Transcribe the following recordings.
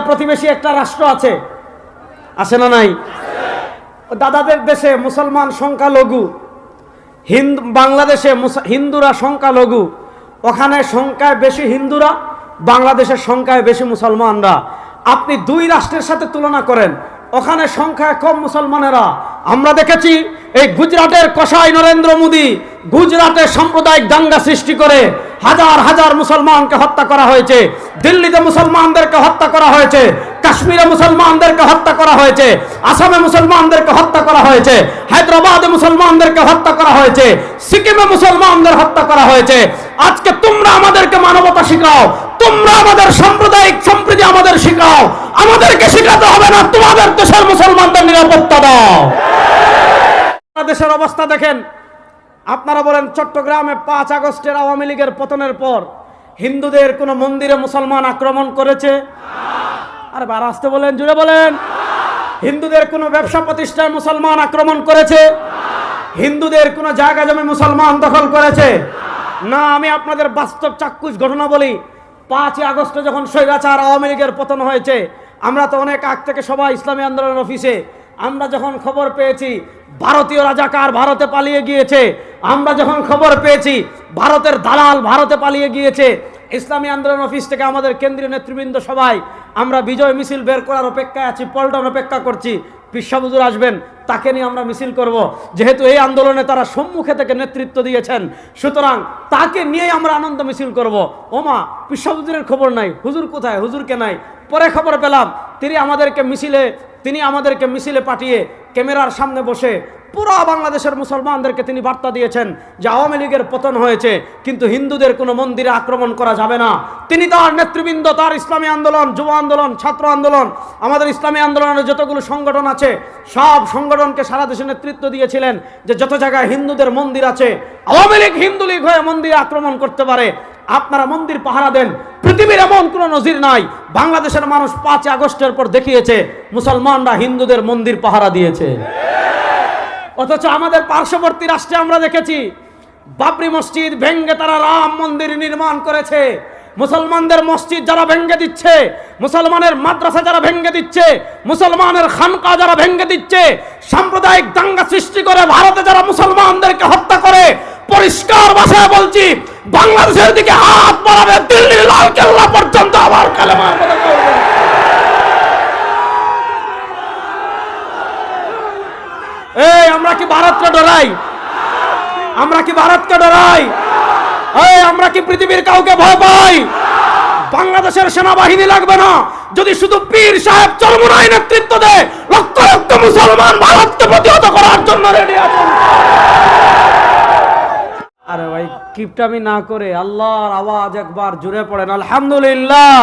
প্রতিবেশী একটা রাষ্ট্র আছে, আছে না নাই? দাদাদের দেশে মুসলমান সংখ্যালঘু, বাংলাদেশে হিন্দুরা সংখ্যালঘু, ওখানে সংখ্যায় বেশি হিন্দুরা, বাংলাদেশের সংখ্যায় বেশি মুসলমানরা। আপনি দুই রাষ্ট্রের সাথে তুলনা করেন, ওখানে সংখ্যায় কম মুসলমানেরা। আমরা দেখেছি এই গুজরাটের কসাই নরেন্দ্র মোদী গুজরাটে সাম্প্রদায়িক দাঙ্গা সৃষ্টি করে হাজার হাজার মুসলমানকে হত্যা করা হয়েছে। দিল্লিতে মুসলমানদেরকে হত্যা করা হয়েছে, কাশ্মীরে মুসলমানদেরকে হত্যা করা হয়েছে, আসামে মুসলমানদেরকে হত্যা করা হয়েছে, হায়দ্রাবাদে মুসলমানদেরকে হত্যা করা হয়েছে, সিকিমে মুসলমানদের হত্যা করা হয়েছে। আজকে তোমরা আমাদেরকে মানবতা শিখাও, তোমরা আমাদের সাম্প্রদায়িক সম্প্রীতি আমাদের শিখাও, আমাদেরকে শিখাতে হবে না, তোমাদের দেশের মুসলমানদের নিরাপত্তা দাও। দেশের অবস্থা দেখেন, আপনারা বলেন চট্টগ্রামে 5 আগস্টের আওয়ামী লীগের পতনের পর হিন্দুদের কোন মন্দিরে মুসলমান আক্রমণ করেছে? আরে বার আসতে বলেন, জুড়ে বলেন। হিন্দুদের কোন ব্যবসা প্রতিষ্ঠান মুসলমান আক্রমণ করেছে? হিন্দুদের কোন জায়গা জমি মুসলমান দখল করেছে? না। আমি আপনাদের বাস্তব চাক্ষুষ ঘটনা বলি। 5 আগস্টে যখন স্বৈরাচার আওয়ামী লীগের পতন হয়েছে, আমরা তো অনেক আগ থেকে সবাই ইসলামী আন্দোলনের অফিসে, আমরা যখন খবর পেয়েছি ভারতীয় রাজাকার ভারতে পালিয়ে গিয়েছে, আমরা যখন খবর পেয়েছি ভারতের দালাল ভারতে পালিয়ে গিয়েছে, ইসলামী আন্দোলন অফিস থেকে আমাদের কেন্দ্রীয় নেতৃবৃন্দ সবাই আমরা বিজয় মিছিল বের করার অপেক্ষায় আছি, পল্টন অপেক্ষা করছি। পিসা হুজুর আসবেন, তাকে নিয়ে আমরা মিছিল করব। যেহেতু এই আন্দোলনে তারা সম্মুখে থেকে নেতৃত্ব দিয়েছেন, সুতরাং তাকে নিয়েই আমরা আনন্দ মিছিল করব। ওমা, পিসা হুজুরের খবর নাই, হুজুর কোথায়? হুজুরকে নাই। পরে খবর পেলাম তিনি আমাদেরকে মিছিলে পাঠিয়ে ক্যামেরার সামনে বসে পুরো বাংলাদেশের মুসলমানদেরকে তিনি বার্তা দিয়েছেন যে আওয়ামী লীগের পতন হয়েছে, কিন্তু হিন্দুদের কোনো মন্দিরে আক্রমণ করা যাবে না। তিনি তার নেতৃবৃন্দ, তার ইসলামী আন্দোলন, যুব আন্দোলন, ছাত্র আন্দোলন, আমাদের ইসলামী আন্দোলনের যতগুলো সংগঠন আছে সব সংগঠনকে সারা দেশে নেতৃত্ব দিয়েছিলেন যে যত জায়গায় হিন্দুদের মন্দির আছে, আওয়ামী লীগ হিন্দু লীগ হয়ে মন্দিরে আক্রমণ করতে পারে, আপনারা মন্দির পাহারা দেন। পৃথিবীর এমন কোন নজির নাই। বাংলাদেশের মানুষ 5 আগস্টের পর দেখিয়েছে মুসলমানরা হিন্দুদের মন্দির পাহারা দিয়েছে। অথচ আমাদের পার্শ্ববর্তী রাষ্ট্রে আমরা দেখেছি বাবরি মসজিদ ভেঙ্গে তারা রাম মন্দির নির্মাণ করেছে। মুসলমানদের মসজিদ যারা ভেঙ্গে দিচ্ছে, মুসলমানের মাদ্রাসা যারা ভেঙ্গে দিচ্ছে, মুসলমানের খানকা যারা ভেঙ্গে দিচ্ছে, সাম্প্রদায়িক দাঙ্গা সৃষ্টি করে ভারতে যারা মুসলমানদেরকে হত্যা করে, পরিষ্কার ভাষায় বলছি, বাংলাদেশের দিকে হাত বাড়াবে দিল্লির লাল কেল্লা পর্যন্ত আবার কালেমা। এই আমরা কি ভারতকে ডরাই? আমরা কি ভারতকে ডরাই? এই আমরা কি পৃথিবীর কাউকে ভয় পাই? বাংলাদেশের সেনাবাহিনী লাগবে না, যদি শুধু পীর সাহেব চরমোনাই নেতৃত্ব দেয়, লক্ষ লক্ষ মুসলমান ভারতকে প্রতিহত করার জন্য রেডি আছেন। আরে ভাই, কিপটামি না করে আল্লাহর আওয়াজ একবার জুড়ে পড়েন আলহামদুলিল্লাহ,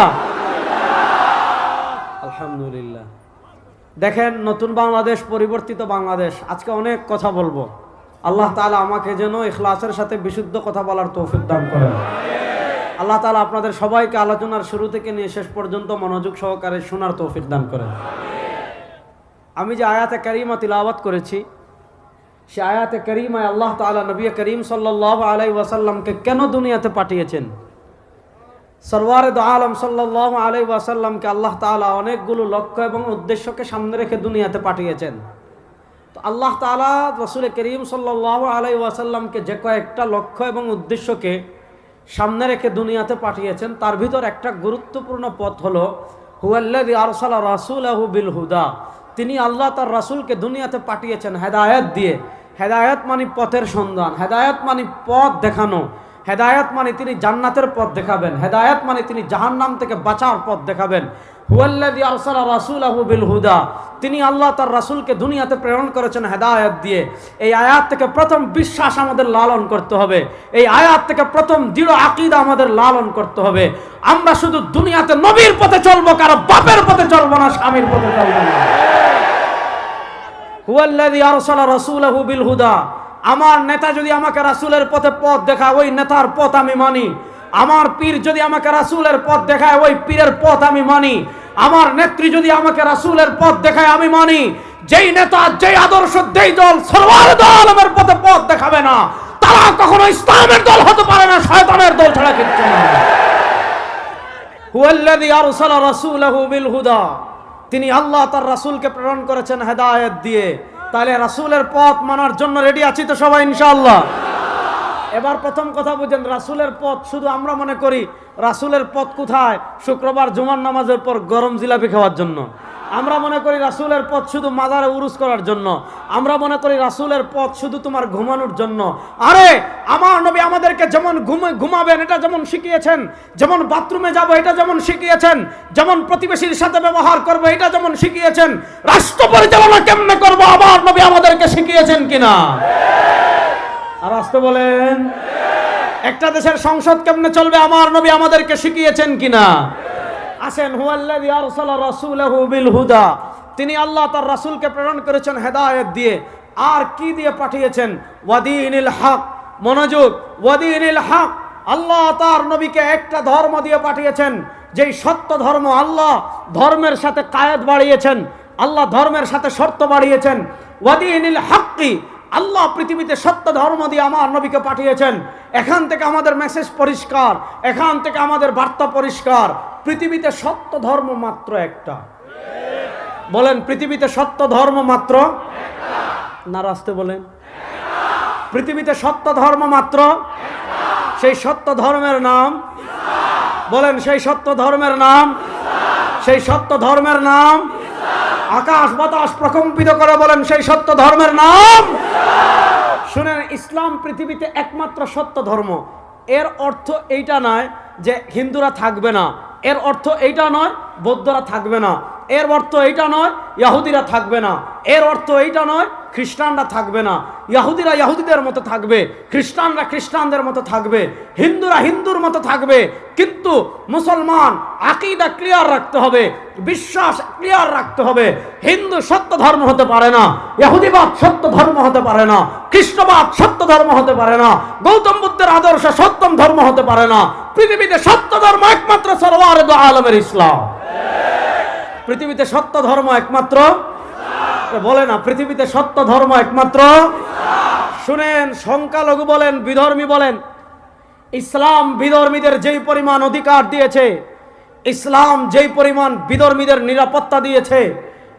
আলহামদুলিল্লাহ। দেখেন, নতুন বাংলাদেশ, পরিবর্তিত বাংলাদেশ। আজকে অনেক কথা বলবো, আল্লাহ তাআলা আমাকে যেন ইখলাসের সাথে বিশুদ্ধ কথা বলার তৌফিক দান করেন। আল্লাহ তাআলা আপনাদের সবাইকে আলোচনার শুরু থেকে নিয়ে শেষ পর্যন্ত মনোযোগ সহকারে শোনার তৌফিক দান করেন। আমি যে আয়াতে কারিমা তিলাওয়াত করেছি, সে আয়াতে কারিমায় আল্লাহ তাআলা নবী করিম সাল্লাল্লাহু আলাইহি ওয়াসাল্লামকে কেন দুনিয়াতে পাঠিয়েছেন, সরওয়ারে দো আলম সাল্লাল্লাহু আলাইহি ওয়াসাল্লামকে আল্লাহ তাআলা অনেকগুলো লক্ষ্য এবং উদ্দেশ্যকে সামনে রেখে দুনিয়াতে পাঠিয়েছেন। তো আল্লাহ তাআলা রাসূল করিম সাল্লাল্লাহু আলাইহি ওয়াসাল্লামকে যে কয়েকটা লক্ষ্য এবং উদ্দেশ্যকে সামনে রেখে দুনিয়াতে পাঠিয়েছেন, তার ভিতর একটা গুরুত্বপূর্ণ পথ হলো হুয়াল্লাযী আরসালা রাসূলাহু বিল হুদা। তিনি আল্লাহ তার রাসূলকে দুনিয়াতে পাঠিয়েছেন হেদায়েত দিয়ে। হেদায়েত মানে পথের সন্ধান, হেদায়েত মানে পথ দেখানো, হেদায়েত মানে তিনি জান্নাতের পথ দেখাবেন, হেদায়েত মানে তিনি জাহান্নাম থেকে বাঁচার পথ দেখাবেন। হুয়াল্লাযী আরসালা রাসূলাহু বিল হুদা, তিনি আল্লাহ তার রাসূলকে দুনিয়াতে প্রেরণ করেছেন হেদায়েত দিয়ে। এই আয়াত থেকে প্রথম বিশ্বাস আমাদের লালন করতে হবে, এই আয়াত থেকে প্রথম দৃঢ় আকীদা আমাদের লালন করতে হবে। আমরা শুধু দুনিয়াতে নবীর পথে চলবো, কারো বাপের পথে চলবো না, স্বামীর পথে চলবো না। হুয়াল্লাযী আরসালা রাসূলাহু বিল হুদা, আমার নেতা যদি আমাকে রাসূলের পথে পথ দেখায়, ওই নেতার পথ আমি মানি। আমার পীর যদি আমাকে রাসূলের পথ দেখায়, ওই পীরের পথ আমি মানি। আমার নেত্রী যদি আমাকে রাসূলের পথ দেখায়, আমি মানি। যেই নেতা, যেই আদর্শ, যেই দল সরওয়ারে দো আলমের পথে পথ দেখাবে না, তারা কখনো ইসলামের দল হতে পারে না, শয়তানের দল ছাড়া কিচ্ছু না। হুয়াল্লাযী আরসালা রাসূলাহু বিল হুদা, তিনি আল্লাহ তার রাসূলকে প্রেরণ করেছেন হেদায়েত দিয়ে। তাহলে রাসূলের পথ মানার জন্য রেডি আছি তো সবাই ইনশাআল্লাহ? এবার প্রথম কথা বুঝেন, রাসূলের পথ শুধু আমরা মনে করি রাসূলের পথ কোথায়? শুক্রবার জুমার নামাজের পর গরম জিলাপি খাওয়ার জন্য। আমরা মনে করি রাসূলের পথ শুধু মাজারে উরুস করার জন্য। আমরা মনে করি রাসূলের পথ শুধু তোমার ঘুমানোর জন্য। আরে আমার নবী আমাদেরকে যেমন ঘুমাবেন এটা যেমন শিখিয়েছেন, যেমন বাথরুমে যাব এটা যেমন শিখিয়েছেন, যেমন প্রতিবেশীর সাথে ব্যবহার করব এটা যেমন শিখিয়েছেন, রাষ্ট্র পরিচালনা কেমনে করব আমার নবী আমাদেরকে শিখিয়েছেন কিনা? আর আসতে বলেন, একটা দেশের সংসদ কেমনে চলবে আমার নবী আমাদেরকে শিখিয়েছেন কিনা? আসেন, হুয়াল্লাযী আরসালা রাসূলাহু বিল হুদা, তিনি আল্লাহ তার রাসূলকে প্রেরণ করেছেন হেদায়েত দিয়ে। আর কি দিয়ে পাঠিয়েছেন? ওয়াদিনিল হক। মনোযোগ, ওয়াদিনিল হক। আল্লাহ তার নবীকে একটা ধর্ম দিয়ে পাঠিয়েছেন, যেই সত্য ধর্ম। আল্লাহ ধর্মের সাথে কায়েদ বাড়িয়েছেন, আল্লাহ ধর্মের সাথে শর্ত বাড়িয়েছেন। ওয়াদিনিল হক, আল্লাহ পৃথিবীতে সত্য ধর্ম দিয়ে আমার নবীকে পাঠিয়েছেন। এখান থেকে আমাদের মেসেজ পরিষ্কার, এখান থেকে আমাদের বার্তা পরিষ্কার। পৃথিবীতে সত্য ধর্ম মাত্র একটা। বলেন, পৃথিবীতে সত্য ধর্ম মাত্র একটা। না রাস্তে বলেন, পৃথিবীতে সত্য ধর্ম মাত্র একটা। সেই সত্য ধর্মের নাম ইসলাম। বলেন, সেই সত্য ধর্মের নাম ইসলাম। সেই সত্য ধর্মের নাম ইসলাম। আকাশ বাতাস প্রকম্পিত করে বলেন, সেই সত্য ধর্মের নাম ইসলাম। শুনেন, ইসলাম পৃথিবীতে একমাত্র সত্য ধর্ম। এর অর্থ এইটা নয় যে হিন্দুরা থাকবে না, এর অর্থ এইটা নয় বৌদ্ধরা থাকবে না, এর অর্থ এইটা নয় ইহুদিরা থাকবে না, এর অর্থ এইটা নয় খ্রিস্টানরা থাকবে না। ইহুদিরা ইহুদিদের মতো থাকবে, খ্রিস্টানরা খ্রিস্টানদের মতো থাকবে, হিন্দুরা হিন্দুর মতো থাকবে। কিন্তু মুসলমান আকীদা ক্লিয়ার রাখতে হবে, বিশ্বাস ক্লিয়ার রাখতে হবে। হিন্দু সত্য ধর্ম হতে পারে না, ইহুদিবাদ সত্য ধর্ম হতে পারে না, খ্রিস্টবাদ সত্য ধর্ম হতে পারে না, গৌতম বুদ্ধের আদর্শ সত্যম ধর্ম হতে পারে না। পৃথিবীতে সত্য ধর্ম একমাত্র সরওয়ারে দু আলমের ইসলাম। পৃথিবীতে সত্য ধর্ম একমাত্র ইসলাম। বলে না, পৃথিবীতে সত্য ধর্ম একমাত্র ইসলাম। শুনেন, সংখ্যালঘু বলেন, বিধর্মী বলেন, ইসলাম বিধর্মীদের যেই পরিমাণ অধিকার দিয়েছে, ইসলাম যেই পরিমাণ বিধর্মীদের নিরাপত্তা দিয়েছে,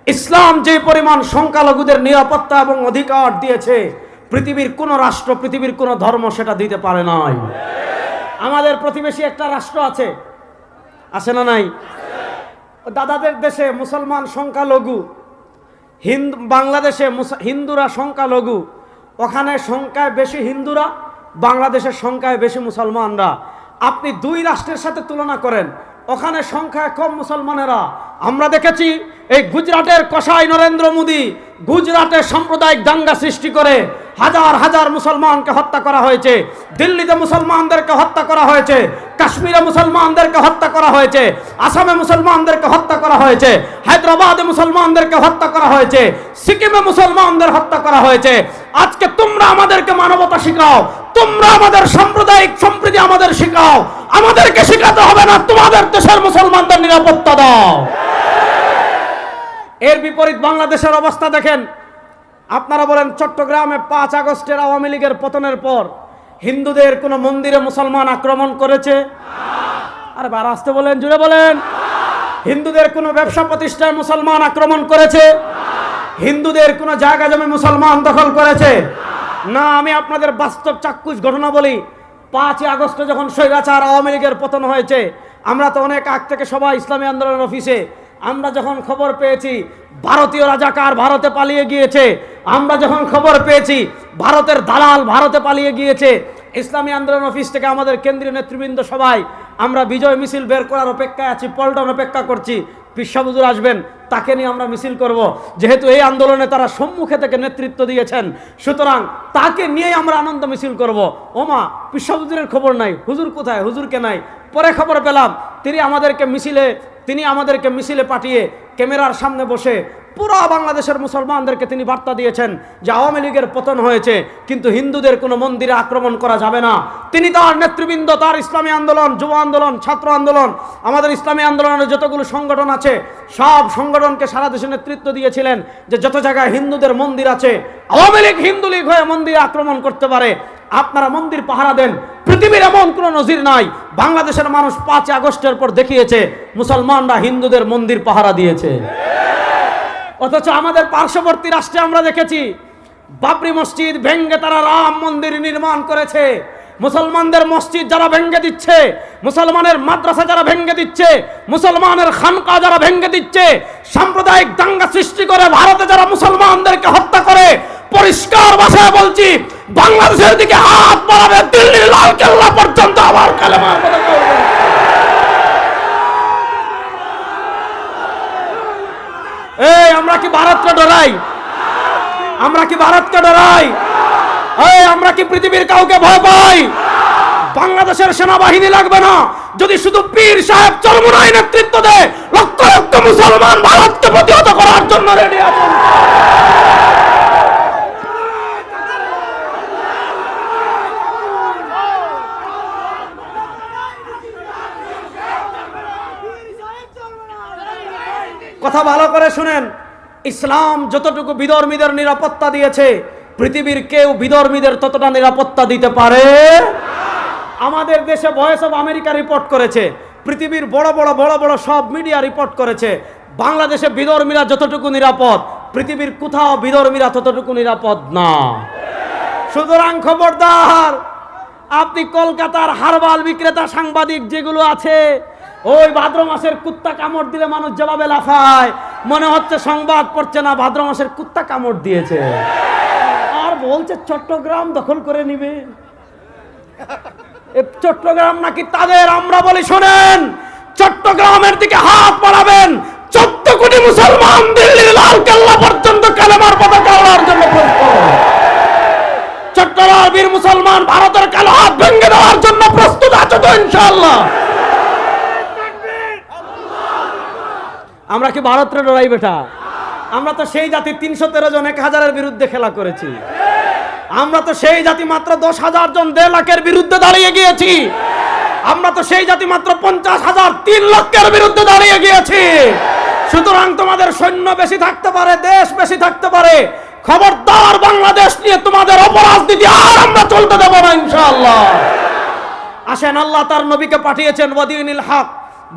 ইসলাম যেই পরিমাণ সংখ্যালঘুদের নিরাপত্তা এবং অধিকার দিয়েছে, পৃথিবীর কোন রাষ্ট্র, পৃথিবীর কোন ধর্ম সেটা দিতে পারে নাই। আমাদের প্রতিবেশী একটা রাষ্ট্র আছে, আছে না নাই? দাদাদের দেশে মুসলমান সংখ্যালঘু, বাংলাদেশে হিন্দুরা সংখ্যালঘু। ওখানে সংখ্যায় বেশি হিন্দুরা, বাংলাদেশের সংখ্যায় বেশি মুসলমানরা। আপনি দুই রাষ্ট্রের সাথে তুলনা করেন, ওখানে সংখ্যায় কম মুসলমানেরা। আমরা দেখেছি এই গুজরাটের কসাই নরেন্দ্র মোদী গুজরাটে সাম্প্রদায়িক দাঙ্গা সৃষ্টি করে হাজার হাজার মুসলমানকে হত্যা করা হয়েছে। দিল্লিতে মুসলমানদেরকে হত্যা করা হয়েছে, কাশ্মীরে মুসলমানদেরকে হত্যা করা হয়েছে, আসামে মুসলমানদেরকে হত্যা করা হয়েছে, হায়দ্রাবাদে মুসলমানদেরকে হত্যা করা হয়েছে, সিকিমে মুসলমানদের হত্যা করা হয়েছে। আজকে তোমরা আমাদেরকে মানবতা শিখাও, তোমরা আমাদের সাম্প্রদায়িক সম্প্রীতি আমাদের শিখাও, আমাদেরকে শিখাতে হবে না, তোমাদের দেশের মুসলমানদের নিরাপত্তা দাও। এর বিপরীত বাংলাদেশের অবস্থা দেখেন। আপনারা বলেন, চট্টগ্রামে 5 আগস্টের আওয়ামী লীগের পতনের পর হিন্দুদের কোন মন্দিরে মুসলমান আক্রমণ করেছে? আরে বার আসতে বলেন, জুড়ে বলেন। হিন্দুদের কোন ব্যবসা প্রতিষ্ঠানে মুসলমান আক্রমণ করেছে? হিন্দুদের কোন জায়গা জমি মুসলমান দখল করেছে? না। আমি আপনাদের বাস্তব চাক্ষুষ ঘটনা বলি। 5 আগস্টে যখন স্বৈরাচার আওয়ামী লীগের পতন হয়েছে, আমরা তো অনেক আগ থেকে সবাই ইসলামী আন্দোলন অফিসে, আমরা যখন খবর পেয়েছি ভারতীয় রাজাকার ভারতে পালিয়ে গিয়েছে, আমরা যখন খবর পেয়েছি ভারতের দালাল ভারতে পালিয়ে গিয়েছে, ইসলামী আন্দোলন অফিস থেকে আমাদের কেন্দ্রীয় নেতৃবৃন্দ সবাই আমরা বিজয় মিছিল বের করার অপেক্ষায় আছি, পল্টন অপেক্ষা করছি। পিসা হুজুর আসবেন, তাকে নিয়ে আমরা মিছিল করব। যেহেতু এই আন্দোলনে তারা সম্মুখে থেকে নেতৃত্ব দিয়েছেন, সুতরাং তাকে নিয়ে আমরা আনন্দ মিছিল করব। ওমা, পিসা হুজুরের খবর নাই, হুজুর কোথায়, হুজুরকে নাই। পরে খবর পেলাম তিনি আমাদেরকে মিছিলে পাঠিয়ে ক্যামেরার সামনে বসে পুরো বাংলাদেশের মুসলমানদেরকে তিনি বার্তা দিয়েছেন যে আওয়ামী লীগের পতন হয়েছে, কিন্তু হিন্দুদের কোনো মন্দিরে আক্রমণ করা যাবে না। তিনি তার নেতৃবৃন্দ, তার ইসলামী আন্দোলন, যুব আন্দোলন, ছাত্র আন্দোলন, আমাদের ইসলামী আন্দোলনের যতগুলো সংগঠন আছে সব সংগঠনকে সারা দেশে নেতৃত্ব দিয়েছিলেন যে যত জায়গায় হিন্দুদের মন্দির আছে, আওয়ামী লীগ হিন্দু লীগ হয়ে মন্দিরে আক্রমণ করতে পারে, আপনারা মন্দির পাহারা দেন। পৃথিবীর এমন কোনো নজির নাই। বাংলাদেশের মানুষ 5 আগস্টের পর দেখিয়েছে মুসলমানরা হিন্দুদের মন্দির পাহারা দিয়েছে। অথচ আমাদের পার্শ্ববর্তী রাষ্ট্রে আমরা দেখেছি বাবরি মসজিদ ভেঙ্গে তারা রাম মন্দির নির্মাণ করেছে। মুসলমানদের মসজিদ যারা ভেঙ্গে দিচ্ছে, মুসলমানের মাদ্রাসা যারা ভেঙ্গে দিচ্ছে, মুসলমানের খানকা যারা ভেঙ্গে দিচ্ছে, সাম্প্রদায়িক দাঙ্গা সৃষ্টি করে ভারতে যারা মুসলমানদেরকে হত্যা করে, পরিষ্কার ভাষায় বলছি, বাংলাদেশের দিকে হাত বাড়াবে দিল্লির লাল কেল্লা পর্যন্ত আবার কালেমার কথা বলবে। এই আমরা কি ভারতকে ডরাই? আমরা কি ভারতকে ডরাই? এই আমরা কি পৃথিবীর কাউকে ভয় পাই? বাংলাদেশের সেনাবাহিনী লাগবে না যদি শুধু পীর সাহেব চরমোনাই নেতৃত্ব দেয়। লক্ষ লক্ষ মুসলমান ভারতকে প্রতিহত করার জন্য রেডি আছেন। কথা ভালো করে শুনেন, ইসলাম যতটুকু বিধর্মীদের নিরাপত্তা দিয়েছে, পৃথিবীর কেউ বিধর্মীদের ততটা নিরাপত্তা দিতে পারে। আমাদের দেশে ভয়েস অফ আমেরিকা রিপোর্ট করেছে, পৃথিবীর বড় বড় সব মিডিয়া রিপোর্ট করেছে, বাংলাদেশে বিধর্মীরা যতটুকু নিরাপদ, পৃথিবীর কোথাও বিধর্মীরা ততটুকু নিরাপদ না। সুতরাং খবরদার, আপনি কলকাতার হারবাল বিক্রেতা সাংবাদিক যেগুলো আছে, ওই ভাদ্র মাসের কুত্তা কামড় দিলে মানুষ যেভাবে লাফায়, মনে হচ্ছে সংবাদ পড়ছে না, ভাদ্র মাসের কুত্তা কামড় দিয়েছে। আর বলছে চট্টগ্রাম দখল করে নিবে। চট্টগ্রাম নাকি তাদের? আমরা বলি শোনেন, চট্টগ্রামের দিকে হাত বাড়াবেন, 14 কোটি মুসলমান দিল্লির লাল কেল্লা পর্যন্ত কালেমার পতাকা ওড়ার জন্য প্রস্তুত। চট্টগ্রামের বীর মুসলমান ভারতের কালো হাত ভেঙে দেওয়ার জন্য প্রস্তুত আছে তো ইনশাআল্লাহ? আমরা কি ভারতের ডরাই বেটা? আমরা তো সেই জাতি 313 জন 1000-এর বিরুদ্ধে খেলা করেছি। আমরা তো সেই জাতি মাত্র 10,000 জন 1.5 লাখের বিরুদ্ধে দাঁড়িয়ে গিয়েছি। আমরা তো সেই জাতি মাত্র 50,000 3 লক্ষের বিরুদ্ধে দাঁড়িয়ে গিয়েছি। সুতরাং তোমাদের সৈন্য বেশি থাকতে পারে, দেশ বেশি থাকতে পারে, খবরদার বাংলাদেশ নিয়ে তোমাদের অপরাজনীতি আর আমরা চলতে দেব না ইনশাআল্লাহ। আসেন, আল্লাহ তার নবীকে পাঠিয়েছেন ওয়াদিনিল হক।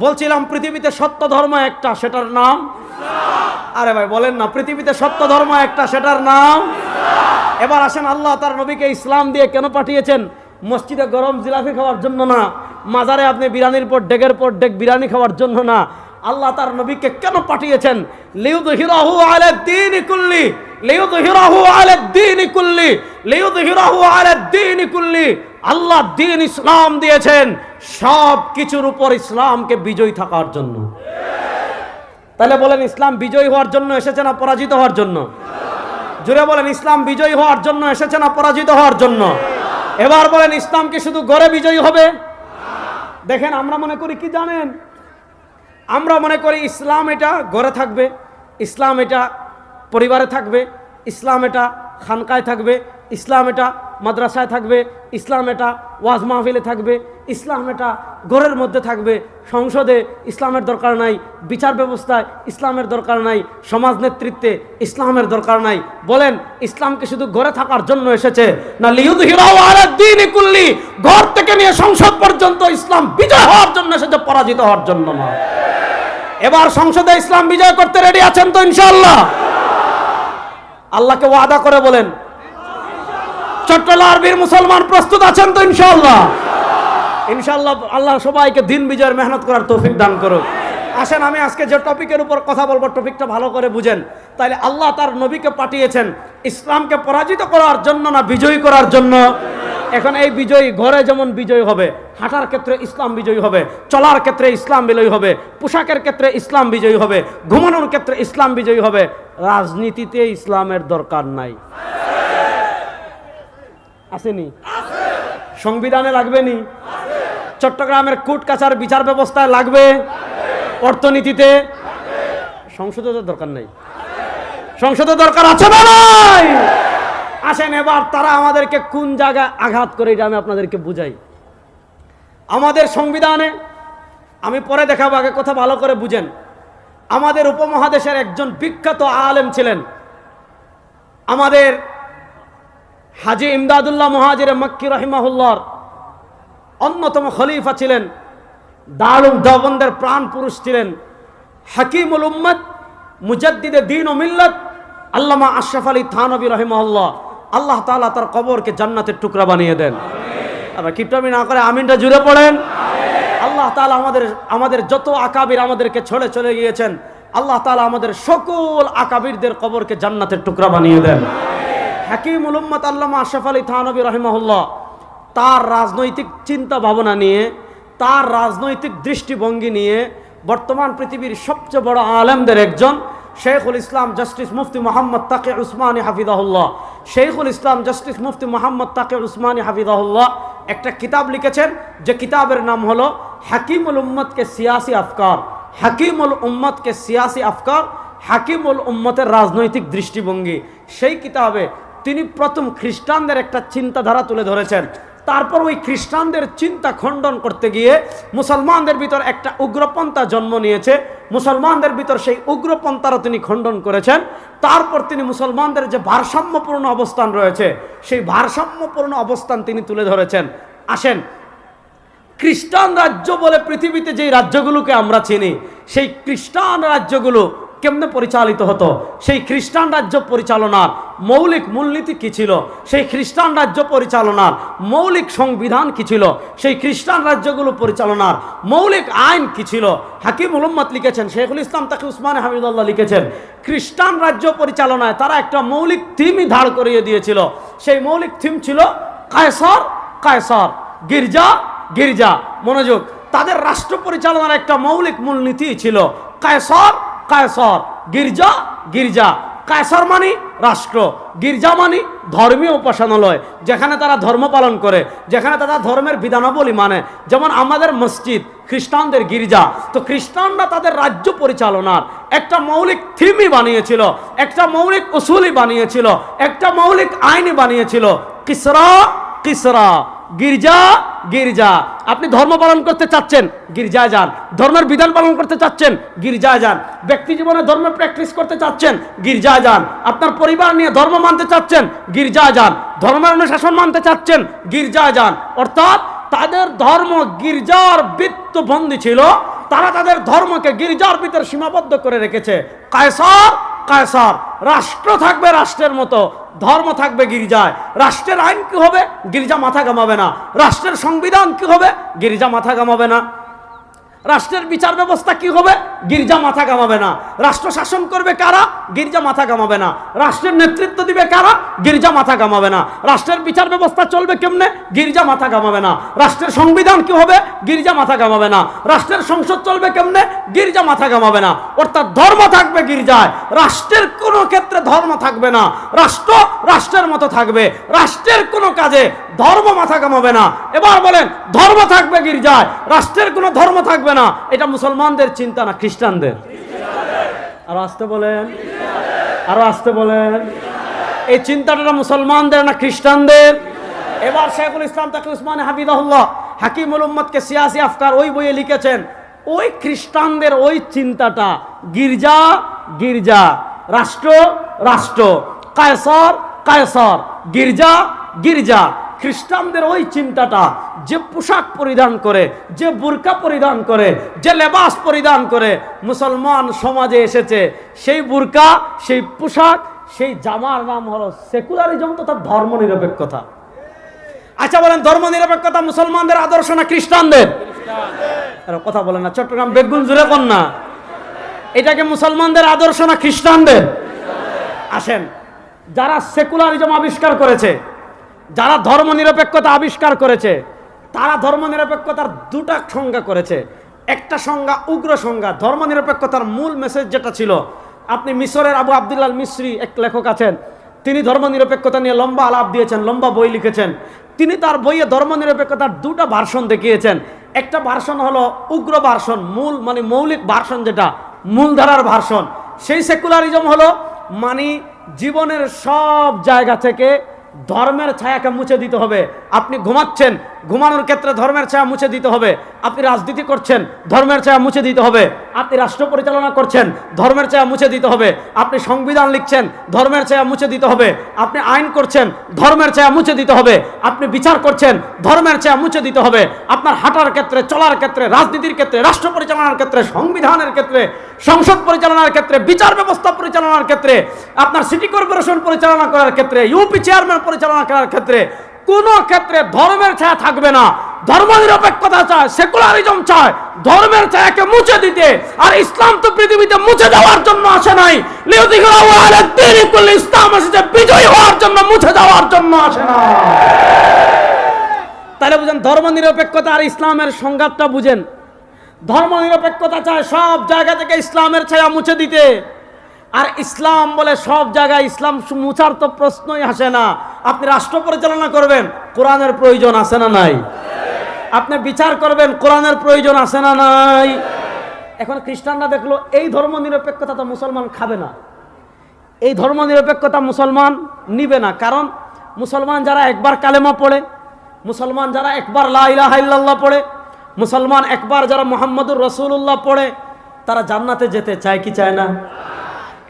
বলছিলাম পৃথিবীতে সত্য ধর্ম একটা, সেটার নাম ইসলাম। আরে ভাই বলেন না, পৃথিবীতে সত্য ধর্ম একটা, সেটার নাম ইসলাম। এবার আসেন, আল্লাহ তার নবীকে ইসলাম দিয়ে কেন পাঠিয়েছেন? মসজিদে গরম জিলাপি খাওয়ার জন্য না, মাজারে আপনি বিরিয়ানির পর ডেগের পর ডেগ বিরিয়ানি খাওয়ার জন্য না। আল্লাহ তার নবীকে কেন পাঠিয়েছেন? লিউযহিরাহু আলাদ-দীনি কুল্লি, লিউযহিরাহু আলাদ-দীনি কুল্লি, লিউযহিরাহু আলাদ-দীনি কুল্লি। আল্লাহ দ্বীন ইসলাম দিয়েছেন সব কিছুর উপর ইসলামকে বিজয়ী থাকার জন্য। তাহলে বলেন, ইসলাম বিজয়ী হওয়ার জন্য এসেছে না পরাজিত হওয়ার জন্য? জোরে বলেন, ইসলাম বিজয়ী হওয়ার জন্য এসেছে না পরাজিত হওয়ার জন্য? এবার বলেন, ইসলাম কি শুধু গড়ে বিজয়ী হবে? দেখেন, আমরা মনে করি কি জানেন, আমরা মনে করি ইসলাম এটা গড়ে থাকবে, ইসলাম এটা পরিবারে থাকবে, ইসলাম এটা খানকায় থাকবে, ইসলাম এটা মাদ্রাসায় থাকবে, ইসলাম এটা ওয়াজ মাহফিলে থাকবে, ইসলাম এটা ঘরের মধ্যে থাকবে, সংসদে ইসলামের দরকার নাই, বিচার ব্যবস্থায় ইসলামের দরকার নাই, সমাজ নেতৃত্বে ইসলামের দরকার নাই। বলেন, ইসলামকে শুধু ঘরে থাকার জন্য এসেছে না লিউযহিরাহু আলাদ-দীনি কুল্লি, ঘর থেকে নিয়ে সংসদ পর্যন্ত ইসলাম বিজয় হওয়ার জন্য এসেছে, পরাজিত হওয়ার জন্য না। এবার সংসদে ইসলাম বিজয় করতে রেডি আছেন তো ইনশাআল্লাহ? আল্লাহকে ওয়াদা করে বলেন, চট্টলার বীর মুসলমান প্রস্তুত আছেন তো ইনশাআল্লাহ? ইনশাআল্লাহ আল্লাহ সবাইকে দিন বিজয়ের মেহনত করার তৌফিক দান করুক। আসেন, আমি আজকে যে টপিকের উপর কথা বলবো, টপিকটা ভালো করে বুঝেন। তাইলে আল্লাহ তার নবীকে পাঠিয়েছেন ইসলামকে পরাজিত করার জন্য না বিজয়ী করার জন্য? এখন এই বিজয়ী ঘরে যেমন বিজয়ী হবে, হাঁটার ক্ষেত্রে ইসলাম বিজয়ী হবে, চলার ক্ষেত্রে ইসলাম বিজয়ী হবে, পোশাকের ক্ষেত্রে ইসলাম বিজয়ী হবে, ঘুমানোর ক্ষেত্রে ইসলাম বিজয়ী হবে। রাজনীতিতে ইসলামের দরকার নাই। আসেনি? সংবিধানে লাগবে নি? চট্টগ্রামের কোর্ট কাছার বিচার ব্যবস্থায় লাগবে? অর্থনীতিতে? সংসদে তো দরকার নাই। সংসদে দরকার আছে না নাই? আসেন, এবার তারা আমাদেরকে কোন জায়গায় আঘাত করে এটা আমি আপনাদেরকে বুঝাই। আমাদের সংবিধানে, আমি পরে দেখাবো, আগে কথা ভালো করে বুঝেন। আমাদের উপমহাদেশের একজন বিখ্যাত আলেম ছিলেন, আমাদের হাজী ইমদাদুল্লাহ মুহাজির মক্কি রাহিমাহুল্লাহর অন্যতম খলিফা ছিলেন, দারুল দেওবন্দের প্রাণ পুরুষ ছিলেন, হাকিমুল উম্মত, মুজাদ্দিদে দ্বীন ও মিল্লাত আল্লামা আশরাফ আলী থানভী রাহিমাহুল্লাহ। আল্লাহ তাআলা তার কবরকে জান্নাতের টুকরা বানিয়ে দেন। আবার কিপটামি না করে আমিনটা জুড়ে পড়েন। আল্লাহ তাআলা আমাদের যত আকাবির আমাদেরকে ছেড়ে চলে গিয়েছেন, আল্লাহ তাআলা আমাদের সকল আকাবিরদের কবরকে জান্নাতের টুকরা বানিয়ে দেন। হাকিমুল উম্মত আল্লামা আশরাফ আলী থানভী রাহিমাহুল্লাহ তার রাজনৈতিক চিন্তা ভাবনা নিয়ে, তার রাজনৈতিক দৃষ্টিভঙ্গি নিয়ে বর্তমান পৃথিবীর সবচেয়ে বড় আলেমদের একজন শেখুল ইসলাম জাস্টিস মুফতি মোহাম্মদ তাকি উসমানী হাফিজাহুল্লাহ, শেখুল ইসলাম জাস্টিস মুফতি মোহাম্মদ তাকি উসমানী হাফিজাহুল্লাহ একটা কিতাব লিখেছেন, যে কিতাবের নাম হলো হাকিমুল উম্মতকে সিয়াসি আফকার। হাকিমুল উম্মতকে সিয়াসি আফকার, হাকিমুল উম্মতের রাজনৈতিক দৃষ্টিভঙ্গি। সেই কিতাবে তিনি প্রথম খ্রিস্টানদের একটা চিন্তাধারা তুলে ধরেছেন। তারপর ওই খ্রিস্টানদের চিন্তা খণ্ডন করতে গিয়ে মুসলমানদের ভিতর একটা উগ্রপন্থা জন্ম নিয়েছে। মুসলমানদের ভিতর সেই উগ্রপন্থারও তিনি খণ্ডন করেছেন। তারপর তিনি মুসলমানদের যে ভারসাম্যপূর্ণ অবস্থান রয়েছে, সেই ভারসাম্যপূর্ণ অবস্থান তিনি তুলে ধরেছেন। আসেন, খ্রিস্টান রাজ্য বলে পৃথিবীতে যেই রাজ্যগুলোকে আমরা চিনি, সেই খ্রিস্টান রাজ্যগুলো কেমনে পরিচালিত হতো, সেই খ্রিস্টান রাজ্য পরিচালনার মৌলিক মূলনীতি কি ছিল, সেই খ্রিস্টান রাজ্য পরিচালনার মৌলিক সংবিধান কি ছিল, সেই খ্রিস্টান রাজ্যগুলো পরিচালনার মৌলিক আইন কি ছিল, হাকিমুল উম্মত লিখেছেন, শেখুল ইসলাম তাকি উসমানী হাফিজাহুল্লাহ লিখেছেন। খ্রিস্টান রাজ্য পরিচালনায় তারা একটা মৌলিক থিমই দাঁড় করিয়ে দিয়েছিল। সেই মৌলিক থিম ছিল কায়সার কায়সার, গির্জা গির্জা। মনোযোগ, তাদের রাষ্ট্র পরিচালনার একটা মৌলিক মূলনীতি ছিল কায়সার কায়সার, গির্জা গির্জা। কায়সার মানে রাষ্ট্র, গির্জা মানে ধর্মীয় উপাসনালয়, যেখানে তারা ধর্ম পালন করে, যেখানে তারা ধর্মের বিধানাবলী মানে। যেমন আমাদের মসজিদ, খ্রিস্টানদের গির্জা। তো খ্রিস্টানরা তাদের রাজ্য পরিচালনার একটা মৌলিক থিমই বানিয়েছিল, একটা মৌলিক উসুলই বানিয়েছিল, একটা মৌলিক আইনই বানিয়েছিল। কিসরা কিসরা, গির্জা গির্জা। আপনি ধর্ম পালন করতে চাচ্ছেন, গির্জায় যান। ধর্মের বিধান পালন করতে চাচ্ছেন, গির্জায় যান। ব্যক্তি জীবনে ধর্ম প্র্যাকটিস করতে চাচ্ছেন, গির্জায় যান। আপনার পরিবার নিয়ে ধর্ম মানতে চাচ্ছেন, গির্জায় যান। ধর্মের অনুশাসন মানতে চাচ্ছেন, গির্জায় যান। অর্থাৎ তাদের ধর্ম গির্জার বৃত্তবন্দী ছিল। তারা তাদের ধর্মকে গির্জার ভিতর সীমাবদ্ধ করে রেখেছে। কায়সার কায়সার, রাষ্ট্র থাকবে রাষ্ট্রের মতো, ধর্ম থাকবে গির্জায়। রাষ্ট্রের আইন কি হবে? গির্জা মাথা ঘামাবে না। রাষ্ট্রের সংবিধান কি হবে? গির্জা মাথা ঘামাবে না। রাষ্ট্রের বিচার ব্যবস্থা কি হবে? গির্জা মাথা ঘামাবে না। রাষ্ট্র শাসন করবে কারা? গির্জা মাথা ঘামাবে না। রাষ্ট্রের নেতৃত্ব দিবে কারা? গির্জা মাথা ঘামাবে না। রাষ্ট্রের বিচার ব্যবস্থা চলবে কেমনে? গির্জা মাথা ঘামাবে না। রাষ্ট্রের সংবিধান কি হবে? গির্জা মাথা ঘামাবে না। রাষ্ট্রের সংসদ চলবে কেমনে? গির্জা মাথা ঘামাবে না। অর্থাৎ ধর্ম থাকবে গির্জায়, রাষ্ট্রের কোনো ক্ষেত্রে ধর্ম থাকবে না। রাষ্ট্র রাষ্ট্রের মতো থাকবে, রাষ্ট্রের কোনো কাজে ধর্ম মাথা ঘামাবে না। এবার বলেন, ধর্ম থাকবে গির্জায়, রাষ্ট্রের কোনো ধর্ম থাকবে না। এটা মুসলমানদের চিন্তা না খ্রিস্টানদের? আরো আসতে বলেন, আরো আসতে বলেন। এই চিন্তাটা মুসলমানদের না খ্রিস্টানদের? এবার শেখুল ইসলাম তাকি উসমানী হাফিজাহুল্লাহ হাকিমুল উম্মতকে সিয়াসি আফকার ওই বইয়ে লিখেছেন, ওই খ্রিস্টানদের ওই চিন্তাটা গির্জা গির্জা, রাষ্ট্র রাষ্ট্র, কায়সার কায়সার, গির্জা গির্জা। খ্রিস্টানদের ওই চিন্তাটা, যে পোশাক পরিধান করে, যে বুরকা পরিধান করে, যে লেবাস পরিধান করে মুসলমান সমাজে এসেছে, সেই বুরকা, সেই পোশাক, সেই জামার নাম হলো সেকুলারিজম তথা ধর্মনিরপেক্ষতা। আচ্ছা বলেন, ধর্মনিরপেক্ষতা মুসলমানদের আদর্শ না খ্রিস্টানদের? কথা বলেন না, চট্টগ্রাম বেগুন জুড়ে কোন না, এটাকে মুসলমানদের আদর্শ না খ্রিস্টানদের? আসেন, যারা সেকুলারিজম আবিষ্কার করেছে, যারা ধর্মনিরপেক্ষতা আবিষ্কার করেছে, তারা ধর্মনিরপেক্ষতার দুটা সংজ্ঞা করেছে। একটা সংজ্ঞা উগ্র সংজ্ঞা। ধর্মনিরপেক্ষতার মূল মেসেজ যেটা ছিল, আপনি মিশরের আবু আবদুল্লাহ মিসরি এক লেখক আছেন, তিনি ধর্মনিরপেক্ষতা নিয়ে লম্বা আলাপ দিয়েছেন, লম্বা বই লিখেছেন। তিনি তার বইয়ে ধর্মনিরপেক্ষতার দুটা ভার্সন দেখিয়েছেন। একটা ভার্সন হলো উগ্র ভার্সন, মূল মানে মৌলিক ভার্সন, যেটা মূলধারার ভার্সন। সেই সেকুলারিজম হলো মানে জীবনের সব জায়গা থেকে ধর্মের ছায়াকে মুছে দিতে হবে, আপনি ঘুমাচ্ছেন, ঘুমানোর ক্ষেত্রে ধর্মের ছায়া মুছে দিতে হবে। আপনি রাজনীতি করছেন, ধর্মের ছায়া মুছে দিতে হবে। আপনি রাষ্ট্র পরিচালনা করছেন, ধর্মের ছায়া মুছে দিতে হবে। আপনি সংবিধান লিখছেন, ধর্মের ছায়া মুছে দিতে হবে। আপনি আইন করছেন, ধর্মের ছায়া মুছে দিতে হবে। আপনি বিচার করছেন, ধর্মের ছায়া মুছে দিতে হবে। আপনার হাঁটার ক্ষেত্রে, চলার ক্ষেত্রে, রাজনীতির ক্ষেত্রে, রাষ্ট্র পরিচালনার ক্ষেত্রে, সংবিধানের ক্ষেত্রে, সংসদ পরিচালনার ক্ষেত্রে, বিচার ব্যবস্থা পরিচালনার ক্ষেত্রে, আপনার সিটি কর্পোরেশন পরিচালনা করার ক্ষেত্রে, ইউপি চেয়ারম্যান পরিচালনা করার ক্ষেত্রে কোন ক্ষেত্রে ধর্মের ছায়া থাকবে না। ধর্মনিরপেক্ষতা চায়, সেকুলারিজম চায় ধর্মের ছায়াকে মুছে দিতে। আর ইসলাম তো পৃথিবীতে মুছে যাওয়ার জন্য আসে নাই, ইসলাম এসেছে বিজয়ী হওয়ার জন্য, মুছে যাওয়ার জন্য আসে না। তাহলে বুঝেন ধর্মনিরপেক্ষতা আর ইসলামের সংঘাতটা বুঝেন। ধর্মনিরপেক্ষতা চায় সব জায়গা থেকে ইসলামের ছায়া মুছে দিতে, আর ইসলাম বলে সব জায়গায় ইসলাম মুছার তো প্রশ্নই আসে না। আপনি রাষ্ট্র পরিচালনা করবেন, কোরআনের প্রয়োজন আছে না নাই? আপনি বিচার করবেন, কোরআনের প্রয়োজন আছে না নাই? এখন খ্রিস্টানরা দেখলো এই ধর্মনিরপেক্ষতা তো মুসলমান খাবে না, এই ধর্মনিরপেক্ষতা মুসলমান নিবে না। কারণ মুসলমান যারা একবার কালেমা পড়ে, মুসলমান যারা একবার লা ইলাহা ইল্লাল্লাহ পড়ে, মুসলমান একবার যারা মুহাম্মদুর রাসূলুল্লাহ পড়ে, তারা জান্নাতে যেতে চায় কি চায় না?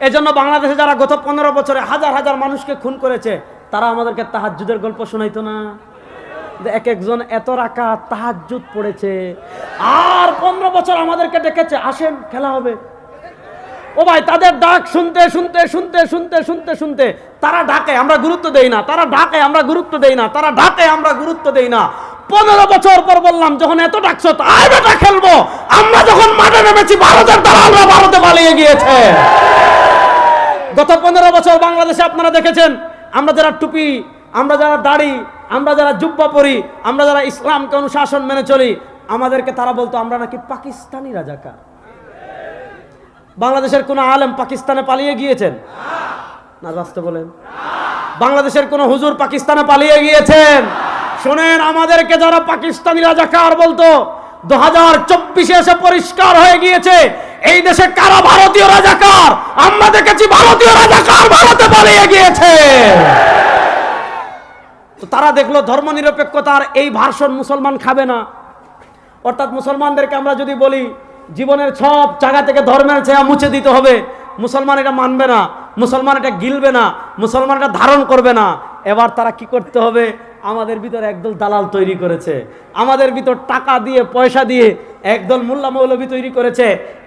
এজন্য বাংলাদেশে যারা গত 15 বছরে হাজার হাজার মানুষকে খুন করেছে, তারা আমাদেরকে তাহাজ্জুদের গল্প শোনাইতো না? এক একজন এত রাকাত তাহাজ্জুদ পড়েছে, আর 15 বছর আমাদেরকে ডেকেছে, আসেন খেলা হবে। ও ভাই, তাদের ডাক শুনতে শুনতে শুনতে শুনতে শুনতে শুনতে তারা ডাকে, আমরা গুরুত্ব দেই না। তারা ডাকে, আমরা গুরুত্ব দেই না। তারা ডাকে, আমরা গুরুত্ব দেই না। 15 বছর পর বললাম, যখন এত ডাকছো তাই বেটা খেলবো। আমরা যখন মাঠে নেমেছি, ভারতের দালালরা ভারতে পালিয়ে গিয়েছে। গত 15 বছর বাংলাদেশে আপনারা দেখেছেন, আমরা যারা টুপি, আমরা যারা দাড়ি, আমরা যারা জুব্বা পরি, আমরা যারা ইসলামকে অনুশাসন মেনে চলি, আমাদেরকে তারা বলতো আমরা নাকি পাকিস্তানি রাজাকার। বাংলাদেশের কোন আলেম পাকিস্তানে পালিয়ে গিয়েছেন না? রাস্তা বলেন, বাংলাদেশের কোন হুজুর পাকিস্তানে পালিয়ে গিয়েছেন? শোনেন, আমাদেরকে যারা পাকিস্তানি রাজাকার বলতো, 2024 এসে পরিষ্কার হয়ে গিয়েছে এই দেশে কারা ভারতীয় রাজাকার। আমরা দেখেছি ভারতীয় রাজাকার ভারতে পালিয়ে গিয়েছে। তো তারা দেখলো ধর্মনিরপেক্ষতার এই ভার্সন মুসলমান খাবে না। অর্থাৎ মুসলমানদেরকে আমরা যদি বলি জীবনের সব জায়গা থেকে ধর্মের ছায়া মুছে দিতে হবে, মুসলমান এটা মানবে না, মুসলমান এটা গিলবে না, মুসলমান এটা ধারণ করবে না। এবার তারা কি করতে হবে? আমাদের ভিতর একদল দালাল তৈরি করেছে, আমাদের ভিতর টাকা দিয়ে পয়সা দিয়ে একদল মোল্লা মৌলবী তৈরি করেছে,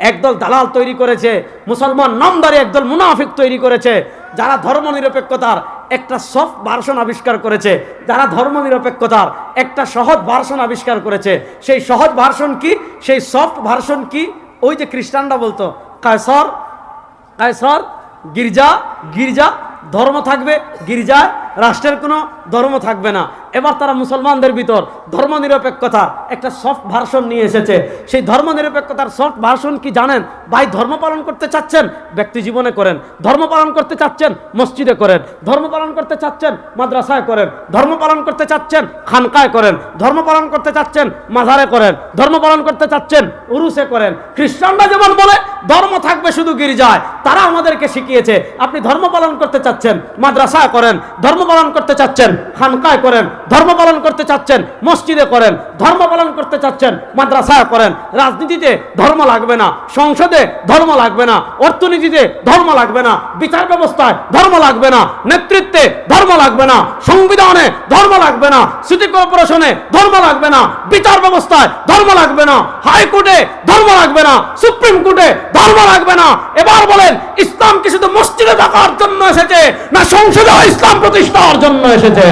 একদল দালাল তৈরি করেছে, মুসলমান নামদারি একদল মুনাফিক তৈরি করেছে, যারা ধর্মনিরপেক্ষতার একটা সফট ভার্সন আবিষ্কার করেছে, যারা ধর্মনিরপেক্ষতার একটা সহজ ভার্সন আবিষ্কার করেছে। সেই সহজ ভার্সন কি, সেই সফট ভার্সন কি? ওই যে খ্রিস্টানরা বলতো কায়সার, কায়সার, গির্জা, গির্জা ধর্ম থাকবে, গির্জায় রাষ্ট্রের কোনো ধর্ম থাকবে না। এবার তারা মুসলমানদের ভিতর ধর্মনিরপেক্ষতার একটা সফট ভার্সন নিয়ে এসেছে। সেই ধর্মনিরপেক্ষতার সফট ভার্সন কি জানেন? ভাই, ধর্ম পালন করতে চাচ্ছেন ব্যক্তি জীবনে করেন, ধর্ম পালন করতে চাচ্ছেন মসজিদে করেন, ধর্ম পালন করতে চাচ্ছেন মাদ্রাসায় করেন, ধর্ম পালন করতে চাচ্ছেন খানকায় করেন, ধর্ম পালন করতে চাচ্ছেন মাজারে করেন, ধর্ম পালন করতে চাচ্ছেন উরুসে করেন। খ্রিস্টানরা যেমন বলে ধর্ম থাকবে শুধু গির্জায়, তারা আমাদেরকে শিখিয়েছে আপনি ধর্ম পালন করতে চাচ্ছেন মাদ্রাসায় করেন, ধর্ম পালন করতে চাচ্ছেন খানকায় করেন, ধর্ম পালন করতে চাচ্ছেন মসজিদে করেন, ধর্ম পালন করতে চাচ্ছেন মাদ্রাসায় করেন। রাজনীতিতে ধর্ম লাগবে না, সংসদে ধর্ম লাগবে না, অর্থনীতিতে ধর্ম লাগবে না, বিচার ব্যবস্থায় ধর্ম লাগবে না, নেতৃত্বে ধর্ম লাগবে না, সংবিধানে ধর্ম লাগবে না, সিটি কর্পোরেশনে ধর্ম লাগবে না, বিচার ব্যবস্থায় ধর্ম লাগবে না, হাইকোর্টে ধর্ম লাগবে না, সুপ্রিম কোর্টে ধর্ম লাগবে না। এবার বলেন, ইসলাম কি শুধু মসজিদে থাকার জন্য এসেছে, না সংসদে ইসলাম প্রতিষ্ঠার জন্য এসেছে?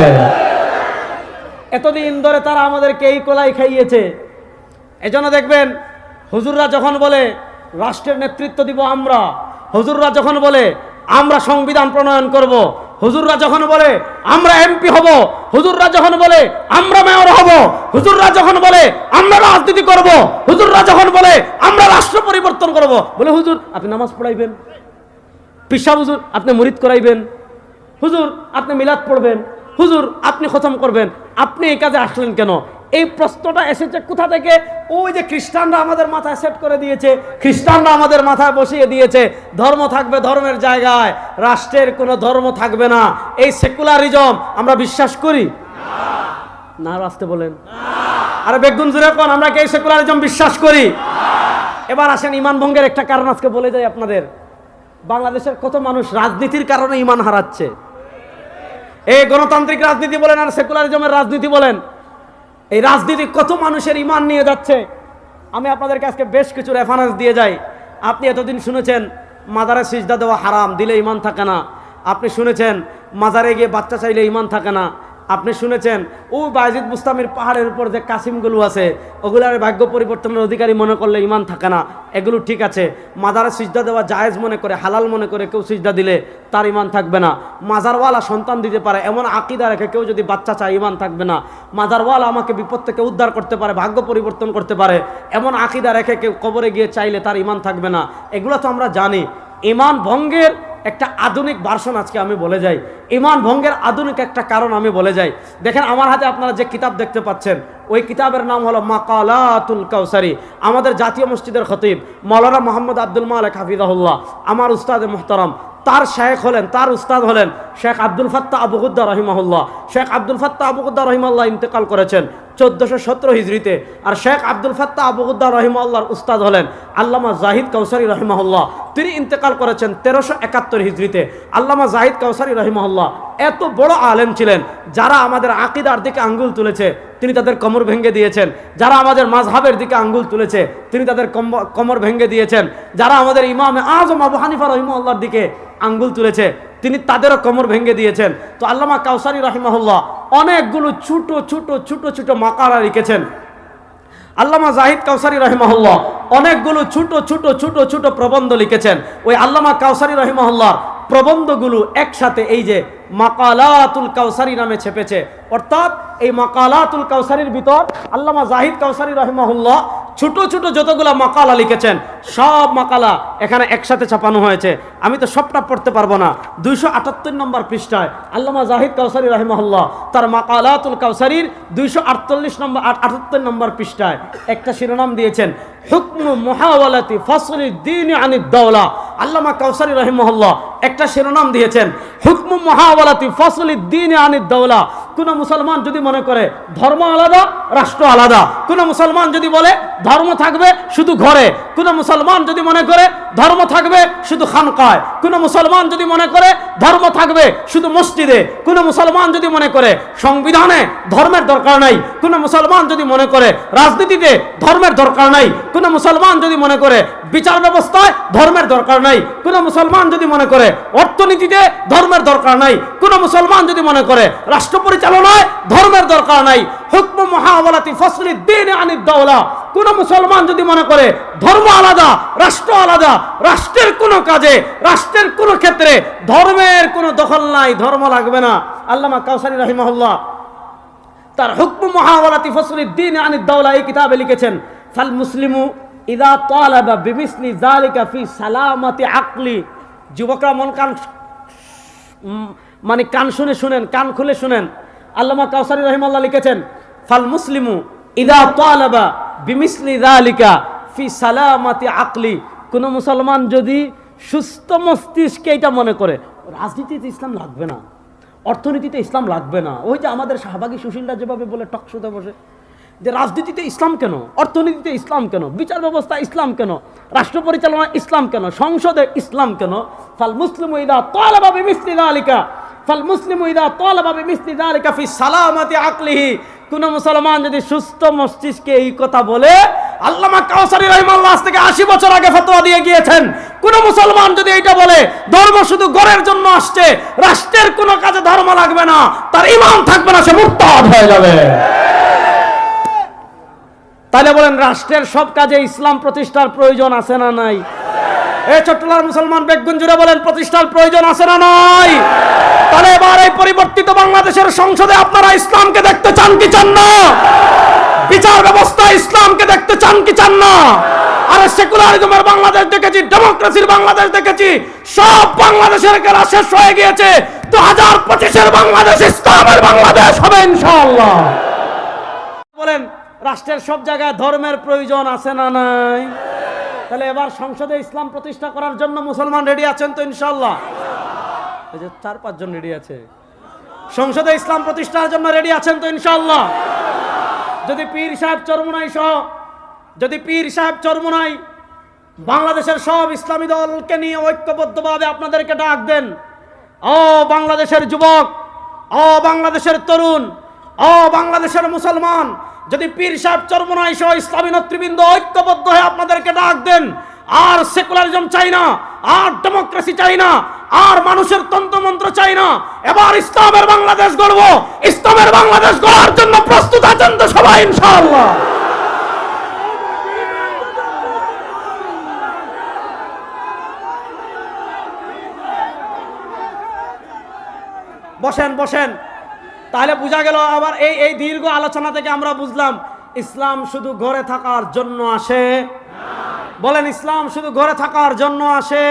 এতদিন ধরে তারা আমাদেরকে এই কোলাই খাইয়েছে। এজন্য দেখবেন হুজুররা যখন বলে রাষ্ট্রের নেতৃত্ব দিব আমরা, হুজুররা যখন বলে আমরা সংবিধান প্রণয়ন করব, হুজুররা যখন বলে আমরা এমপি হব, হুজুররা যখন বলে আমরা মেয়র হব, হুজুররা যখন বলে আমরা রাজনীতি করব, হুজুররা যখন বলে আমরা রাষ্ট্র পরিবর্তন করব, বলে হুজুর আপনি নামাজ পড়াইবেন, পিসা হুজুর আপনি মুরিদ করাইবেন, হুজুর আপনি মিলাদ পড়বেন, হুজুর আপনি খতম করবেন, আপনি এই কাজে আসলেন কেন? এই প্রশ্নটা এসেছে কোথা থেকে? ওই যে খ্রিস্টানরা আমাদের মাথায় সেট করে দিয়েছে, খ্রিস্টানরা আমাদের মাথায় বসিয়ে দিয়েছে ধর্ম থাকবে ধর্মের জায়গায়, রাষ্ট্রের কোনো ধর্ম থাকবে না। এই সেকুলারিজম আমরা বিশ্বাস করি? না আরো আসতে বলেন, আরে বেগুন জুড়ে কোন আমরা কি সেকুলারিজম বিশ্বাস করি? এবার আসেন ইমান ভঙ্গের একটা কারণ আজকে বলে যাই আপনাদের। বাংলাদেশের কত মানুষ রাজনীতির কারণে ইমান হারাচ্ছে। এই গণতান্ত্রিক রাজনীতি বলেন আর সেকুলারিজমের রাজনীতি বলেন, এই রাজনীতি কত মানুষের ইমান নিয়ে যাচ্ছে। আমি আপনাদেরকে আজকে বেশ কিছু রেফারেন্স দিয়ে যাই। আপনি এতদিন শুনেছেন মাজারে সিজদা দেওয়া হারাম, দিলে ইমান থাকে না। আপনি শুনেছেন মাজারে গিয়ে বাচ্চা চাইলে ইমান থাকে না। আপনি শুনেছেন ওই বায়েজিদ বুস্তামির পাহাড়ের উপর যে কাসিমগুলো আছে ওগুলার ভাগ্য পরিবর্তনের অধিকারী মনে করলে ইমান থাকে না। এগুলো ঠিক আছে, মাজারে সিজদা দেওয়া জায়েজ মনে করে, হালাল মনে করে কেউ সিজদা দিলে তার ইমান থাকবে না। মাজারওয়ালা সন্তান দিতে পারে এমন আকীদা রেখে কেউ যদি বাচ্চা চায় ইমান থাকবে না। মাজারওয়ালা আমাকে বিপদ থেকে উদ্ধার করতে পারে, ভাগ্য পরিবর্তন করতে পারে এমন আকীদা রেখে কেউ কবরে গিয়ে চাইলে তার ইমান থাকবে না। এগুলো তো আমরা জানি। ইমান ভঙ্গের একটা আধুনিক ভার্সন আজকে আমি বলে যাই, ইমান ভঙ্গের আধুনিক একটা কারণ আমি বলে যাই। দেখেন আমার হাতে আপনারা যে কিতাব দেখতে পাচ্ছেন ওই কিতাবের নাম হলো মাকালাতুল কাউসারি। আমাদের জাতীয় মসজিদের খতিব মাওলানা মোহাম্মদ আব্দুল মালিক হাফিজাহুল্লাহ, আমার উস্তাদে মুহতারাম, তার শেখ হলেন, তার উস্তাদ হলেন Sheikh Abdul Fattah Abu Ghuddah রহিমাহুল্লাহ। Sheikh Abdul Fattah Abu Ghuddah রহিমাহুল্লাহ ইন্তেকাল করেছেন 1417 হিজরিতে। আর Sheikh Abdul Fattah Abu Ghuddah রহিমাহুল্লাহর উস্তাদ হলেন আল্লামা জাহিদ কাউসারি রহিমাহুল্লাহ, তিনি ইন্তেকাল করেছেন 1371 হিজরিতে। আল্লামা জাহিদ কাউসারি রহিমাহুল্লাহ এত বড় আলেম ছিলেন, যারা আমাদের আকীদার দিকে আঙ্গুল তুলেছে তিনি তাদের কোমর ভেঙে দিয়েছেন, যারা আমাদের মাযহাবের দিকে আঙ্গুল তুলেছে তিনি তাদের কোমর ভেঙে দিয়েছেন, যারা আমাদের ইমামে আজম আবু হানিফা রহিমাহুল্লাহর দিকে আঙ্গুল তুলেছে তিনি তাদেরও কোমর ভেঙে দিয়েছেন। তো আল্লামা কাউসারি রহিমাহুল্লাহ অনেকগুলো ছোট ছোট ছোট ছোট মাকালা লিখেছেন। আল্লামা জাহিদ কাউসারি রহিমাহুল্লাহ অনেকগুলো ছোট ছোট ছোট ছোট প্রবন্ধ লিখেছেন। ওই আল্লামা কাউসারি রহিমাহুল্লাহর প্রবন্ধগুলো একসাথে এই যে মাকালাতুল কাউসারি নামে ছেপেছে। অর্থাৎ এই মাকালাতুল কাউসারির ভিতর আল্লামা জাহিদ কাউসারি রহিমাহুল্লাহ ছোট ছোট যতগুলা মাকালা লিখেছেন সব মাকালা এখানে একসাথে ছাপানো হয়েছে। আমি তো সবটা পড়তে পারবো না। 278 নম্বর পৃষ্ঠায় আল্লামা জাহিদ কাউসারি রহিমাহুল্লাহ তার মাকালাতুল কাউসারির 248 নম্বর 78 নম্বর পৃষ্ঠায় একটা শিরোনাম দিয়েছেন হুকমু মুহাওয়ালাতি ফাসলি দ্বীন আনিদ দাওলা। আল্লামা কাউসারি রহিমাহুল্লাহ একটা শিরোনাম দিয়েছেন হুকমু মুহাওয়ালাতি ফাসলি দ্বীন আনিদ দাওলা। কোন মুসলমান যদি মনে করে ধর্ম আলাদা রাষ্ট্র আলাদা, কোন মুসলমান যদি বলে ধর্ম থাকবে শুধু ঘরে, কোন মুসলমান যদি মনে করে ধর্ম থাকবে শুধু খানকায়, কোন মুসলমান যদি মনে করে ধর্ম থাকবে শুধু মসজিদে, কোন মুসলমান যদি মনে করে সংবিধানে ধর্মের দরকার নাই, কোন মুসলমান যদি মনে করে রাজনীতিতে ধর্মের দরকার নাই, কোন মুসলমান যদি মনে করে বিচার ব্যবস্থায় ধর্মের দরকার নাই, কোন মুসলমান যদি মনে করে অর্থনীতিতে ধর্মের দরকার নাই, কোন মুসলমান যদি মনে করে রাষ্ট্র পরিচালনায় ধর্মের দরকার নাই, হুকমু মুহাওয়ালাতি ফাসলি দ্বীন আনিদ দাওলা। কোন মুসলমান যদি মনে করে ধর্ম আলাদা রাষ্ট্র আলাদা, রাষ্ট্রের কোন কাজে রাষ্ট্রের কোন ক্ষেত্রে ধর্মের কোন দখল নাই, ধর্ম লাগবে না। আল্লামা কাউসারি রাহিমাহুল্লাহ তার হুকমু মুহাওয়ালাতি ফাসলি দ্বীন আনিদ দাওলা এই কিতাবে লিখেছেন ফাল মুসলিমু ইযা তালাবা বিমিসলি যালিকা ফি সালামাতি আকলি। যুবকরা মন কান মানে কান শুনে শুনেন, কান খুলে শুনেন। আল্লামা কাউসারি রহিমাহুল্লাহ লিখেছেন ফাল মুসলিমু ইযা তালাবা বিমিসলি যালিকা ফি সালামাতি আকলি। কোন মুসলমান যদি সুস্থ মস্তিষ্কে এটা মনে করে রাজনীতিতে ইসলাম লাগবে না, অর্থনীতিতে ইসলাম লাগবে না, ওই যে আমাদের শাহবাগী সুশীলরা যেভাবে বলে টকশোতে বসে যে রাজনীতিতে ইসলাম কেন, অর্থনীতিতে ইসলাম কেন, বিচার ব্যবস্থা ইসলাম কেন, রাষ্ট্র পরিচালনা ইসলাম কেন, সংসদে ইসলাম কেন। ফাল মুসলিমু ইযা তালাবা বিমিসলি যালিকা ফাল মুসলিমু ইযা তালাবা বিমিসলি যালিকা ফি সালামাতি আকলিহি। কোন মুসলমান যদি সুস্থ মস্তিষ্কে এই কথা বলে, আল্লামা কাউসারি রাহিমাহুল্লাহ আজ থেকে 80 বছর আগে ফতোয়া দিয়ে গিয়েছেন, কোন মুসলমান যদি এইটা বলে ধর্ম শুধু ঘরের জন্য আসছে, রাষ্ট্রের কোন কাজে ধর্ম লাগবে না, তার ঈমান থাকবে না, সে মুরতাদ হয়ে যাবে। তাহলে বলেন রাষ্ট্রের সব কাজে ইসলাম প্রতিষ্ঠার প্রয়োজন আছে না নাই? এই চট্টলার মুসলমান বেগুন জুড়ে বলেন প্রতিষ্ঠার প্রয়োজন আছে না নাই? তাহলে এবার এই পরিবর্তিত বাংলাদেশের সংসদে আপনারা ইসলামকে দেখতে চান কি চান না? বিচার ব্যবস্থা ইসলামকে দেখতে চান কি চান না? আরে সেকুলারিজমের বাংলাদেশ দেখেছি, ডেমোক্রেসির বাংলাদেশ দেখেছি, সব বাংলাদেশের খেলা শেষ হয়ে গিয়েছে। 2025-এর বাংলাদেশ ইসলামের বাংলাদেশ হবে ইনশাআল্লাহ। বলেন রাষ্ট্রের সব জায়গায় ধর্মের প্রয়োজন আছে না নাই? তাহলে এবার সংসদে ইসলাম প্রতিষ্ঠা করার জন্য মুসলমান রেডি আছেন তো ইনশাআল্লাহ? এই যে 4-5 জন রেডি আছে। সংসদে ইসলাম প্রতিষ্ঠার জন্য রেডি আছেন তো ইনশাআল্লাহ? যদি পীর সাহেব চরমোনাই বাংলাদেশের সব ইসলামী দলকে নিয়ে ঐক্যবদ্ধভাবে আপনাদেরকে ডাক দেন, ও বাংলাদেশের যুবক, ও বাংলাদেশের তরুণ, ও বাংলাদেশের মুসলমান, যদি পীর সাহেব চরমোনাই সহ ইসলামী নেতৃবৃন্দ ঐক্যবদ্ধ হয়ে আপনাদেরকে ডাক দেন, আর সেকুলারিজম চাই না, আর ডেমোক্রেসি চাই না, আর মানুষের তন্ত্রমন্ত্র চাই না, এবার ইসলামের বাংলাদেশ গড়ব, ইসলামের বাংলাদেশ গড়ার জন্য প্রস্তুত আছেন তো সবাই ইনশাআল্লাহ? বসেন। তাহলে বোঝা গেল আবার এই দীর্ঘ আলোচনা থেকে আমরা বুঝলাম ইসলাম শুধু ঘরে থাকার জন্য আসে। বলেন, ইসলাম শুধু ঘরে থাকার জন্য আসে?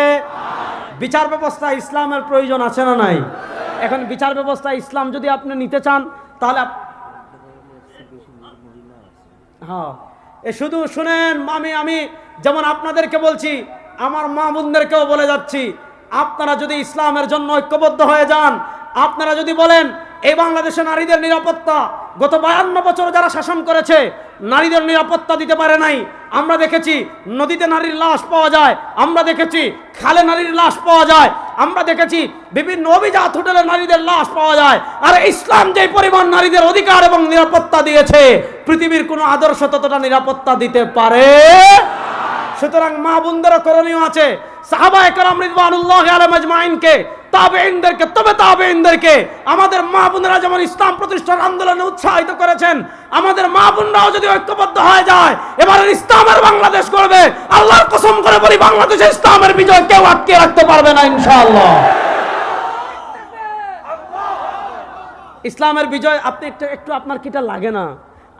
বিচার ব্যবস্থা ইসলামের প্রয়োজন আছে না নাই? এখন বিচার ব্যবস্থা ইসলাম যদি আপনি নিতে চান তাহলে শুধু শুনেন, আমি যেমন আপনাদেরকে বলছি, আমার মা বোনদেরকেও বলে যাচ্ছি, আপনারা যদি ইসলামের জন্য ঐক্যবদ্ধ হয়ে যান, আপনারা যদি বলেন এই বাংলাদেশে নারীদের নিরাপত্তা, গত 52 বছর যারা শাসন করেছে নারীদের নিরাপত্তা দিতে পারে নাই। আমরা দেখেছি নদীতে নারীর লাশ পাওয়া যায়, আমরা দেখেছি খালে নারীর লাশ পাওয়া যায়, আমরা দেখেছি বিভিন্ন অভিজাত হোটেলে নারীদের লাশ পাওয়া যায়। আর ইসলাম যে পরিমাণ নারীদের অধিকার এবং নিরাপত্তা দিয়েছে, পৃথিবীর কোনো আদর্শ ততটা নিরাপত্তা দিতে পারে। সুতরাং মা বোনদেরও করণীয় আছে, সাহাবায়ে কেরাম রিদওয়ানুল্লাহি আলাইহিম আজমাইনকে, তাবেঈনদেরকে আমাদের মা বোনেরা যেমন ইসলাম প্রতিষ্ঠার আন্দোলনে উৎসাহিত করেছেন, আমাদের মা বোনরাও যদি ঐক্যবদ্ধ হয়ে যায়, এবারে ইসলামের বাংলাদেশ গড়বে। আল্লাহর কসম করে বলি, বাংলাদেশে ইসলামের বিজয় কেউ আটকে রাখতে পারবে না ইনশাআল্লাহ। ইসলামের বিজয় আপনি একটু আপনার কিটা লাগে না?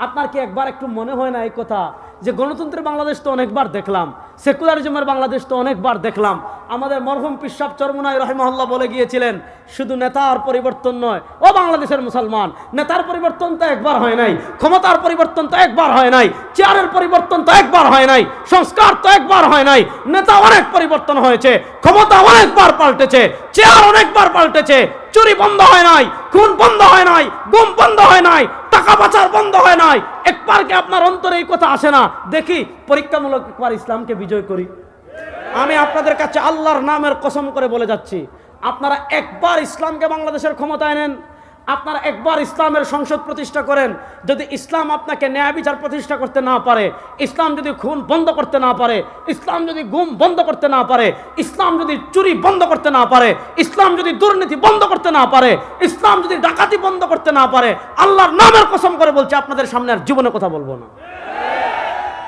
আপনার কি একবার একটু মনে হয় না এই কথা যে গণতন্ত্রের বাংলাদেশ তো অনেকবার দেখলাম, সেকুলারিজমের বাংলাদেশ তো অনেকবার দেখলাম। আমাদের মরহুম পীর সাহেব চরমোনাই রাহিমাহুল্লাহ বলে গিয়েছিলেন, শুধু নেতার পরিবর্তন নয় ও বাংলাদেশের মুসলমান, নেতার পরিবর্তন তো একবার হয় নাই, ক্ষমতার পরিবর্তন তো একবার হয় নাই, চেয়ারের পরিবর্তন তো একবার হয় নাই, সংস্কার তো একবার হয় নাই। নেতা অনেক পরিবর্তন হয়েছে, ক্ষমতা অনেকবার পাল্টেছে, চেয়ার অনেকবার পাল্টেছে, চুরি বন্ধ হয় নাই, খুন বন্ধ হয় নাই, গুম বন্ধ হয় নাই, টাকা পাচার বন্ধ হয় নাই। একবার কি আপনার অন্তরে এই কথা আসে না, দেখি পরীক্ষামূলক একবার ইসলামকে বিজয় করি? আমি আপনাদের কাছে আল্লাহর নামের কসম করে বলে যাচ্ছি, আপনারা একবার ইসলামকে বাংলাদেশের ক্ষমতায় নেন, আপনারা একবার ইসলামের সংসদ প্রতিষ্ঠা করেন। যদি ইসলাম আপনাকে ন্যায় বিচার প্রতিষ্ঠা করতে না পারে, ইসলাম যদি খুন বন্ধ করতে না পারে, ইসলাম যদি গুম বন্ধ করতে না পারে, ইসলাম যদি চুরি বন্ধ করতে না পারে, ইসলাম যদি দুর্নীতি বন্ধ করতে না পারে, ইসলাম যদি ডাকাতি বন্ধ করতে না পারে, আল্লাহর নামের কসম করে বলছি আপনাদের সামনে আর জীবনে কথা বলবো না।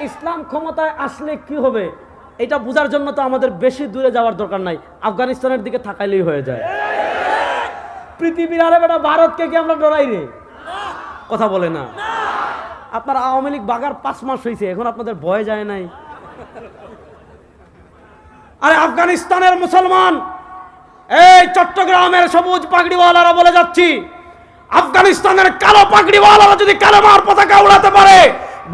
ইসলাম ক্ষমতায় আসলে কি হবে এটা বোঝার জন্য তো আমাদের বেশি দূরে যাওয়ার দরকার নাই, আফগানিস্তানের দিকে তাকাইলেই হয়ে যায়। পৃথিবীর আরে বেটা ভারতকে কি আমরা ডরাই রে? কথা বলে না। আপনার আওয়ামী লীগ বাগার 5 মাস হয়েছে, এখন আপনাদের ভয় যায় নাই? আরে আফগানিস্তানের মুসলমান, এই চট্টগ্রামের সবুজ পাগড়িওয়ালারা বলে যাচ্ছি, আফগানিস্তানের কালো পাগড়িওয়ালারা যদি কালেমার পতাকা উড়াতে পারে,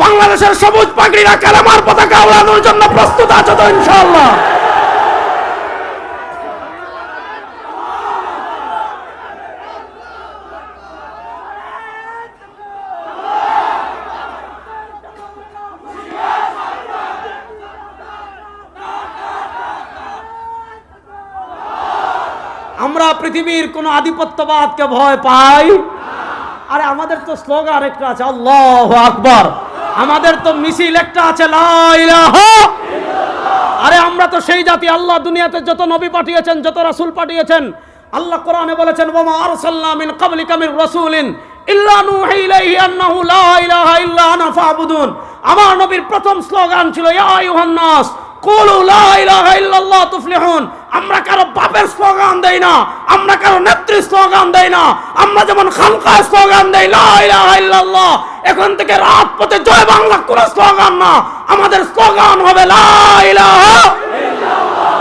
বাংলাদেশের সবুজ পাগড়িরা কালেমার পতাকা উড়ানোর জন্য প্রস্তুত আছে তো ইনশাআল্লাহ? আমরা পৃথিবীর কোন আধিপত্যবাদকে ভয় পাই? আরে আমাদের তো স্লোগান একটা আছে, আল্লাহু আকবার। আমাদের তো মিছিল একটা আছে, লা ইলাহা ইল্লাল্লাহ। আরে আমরা তো সেই জাতি, আল্লাহ দুনিয়াতে যত নবী পাঠিয়েছেন, যত রাসূল পাঠিয়েছেন, আল্লাহ কোরআনে বলেছেন, ওয়া মা আরসালনা মিন ক্বাবলিকা মির রাসূলিন ইল্লা নূহি ইলাইহি আন্নাহু লা ইলাহা ইল্লা আনা ফাবুদুন। আমার নবীর প্রথম স্লোগান ছিল, ইয়া আইয়ুহান নাস কুলু লা ইলাহা ইল্লাল্লাহ তুফলিহুন। আমরা কারো বাপের স্লোগান দেই না, আমরা কারো নেত্রীর স্লোগান দেই না। আমরা যেমন খানকায় স্লোগান দেই লা ইলাহা ইল্লাল্লাহ, এখন থেকে রাজপথে জয় বাংলা কোন স্লোগান না, আমাদের স্লোগান হবে লা ইলাহা ইল্লাল্লাহ।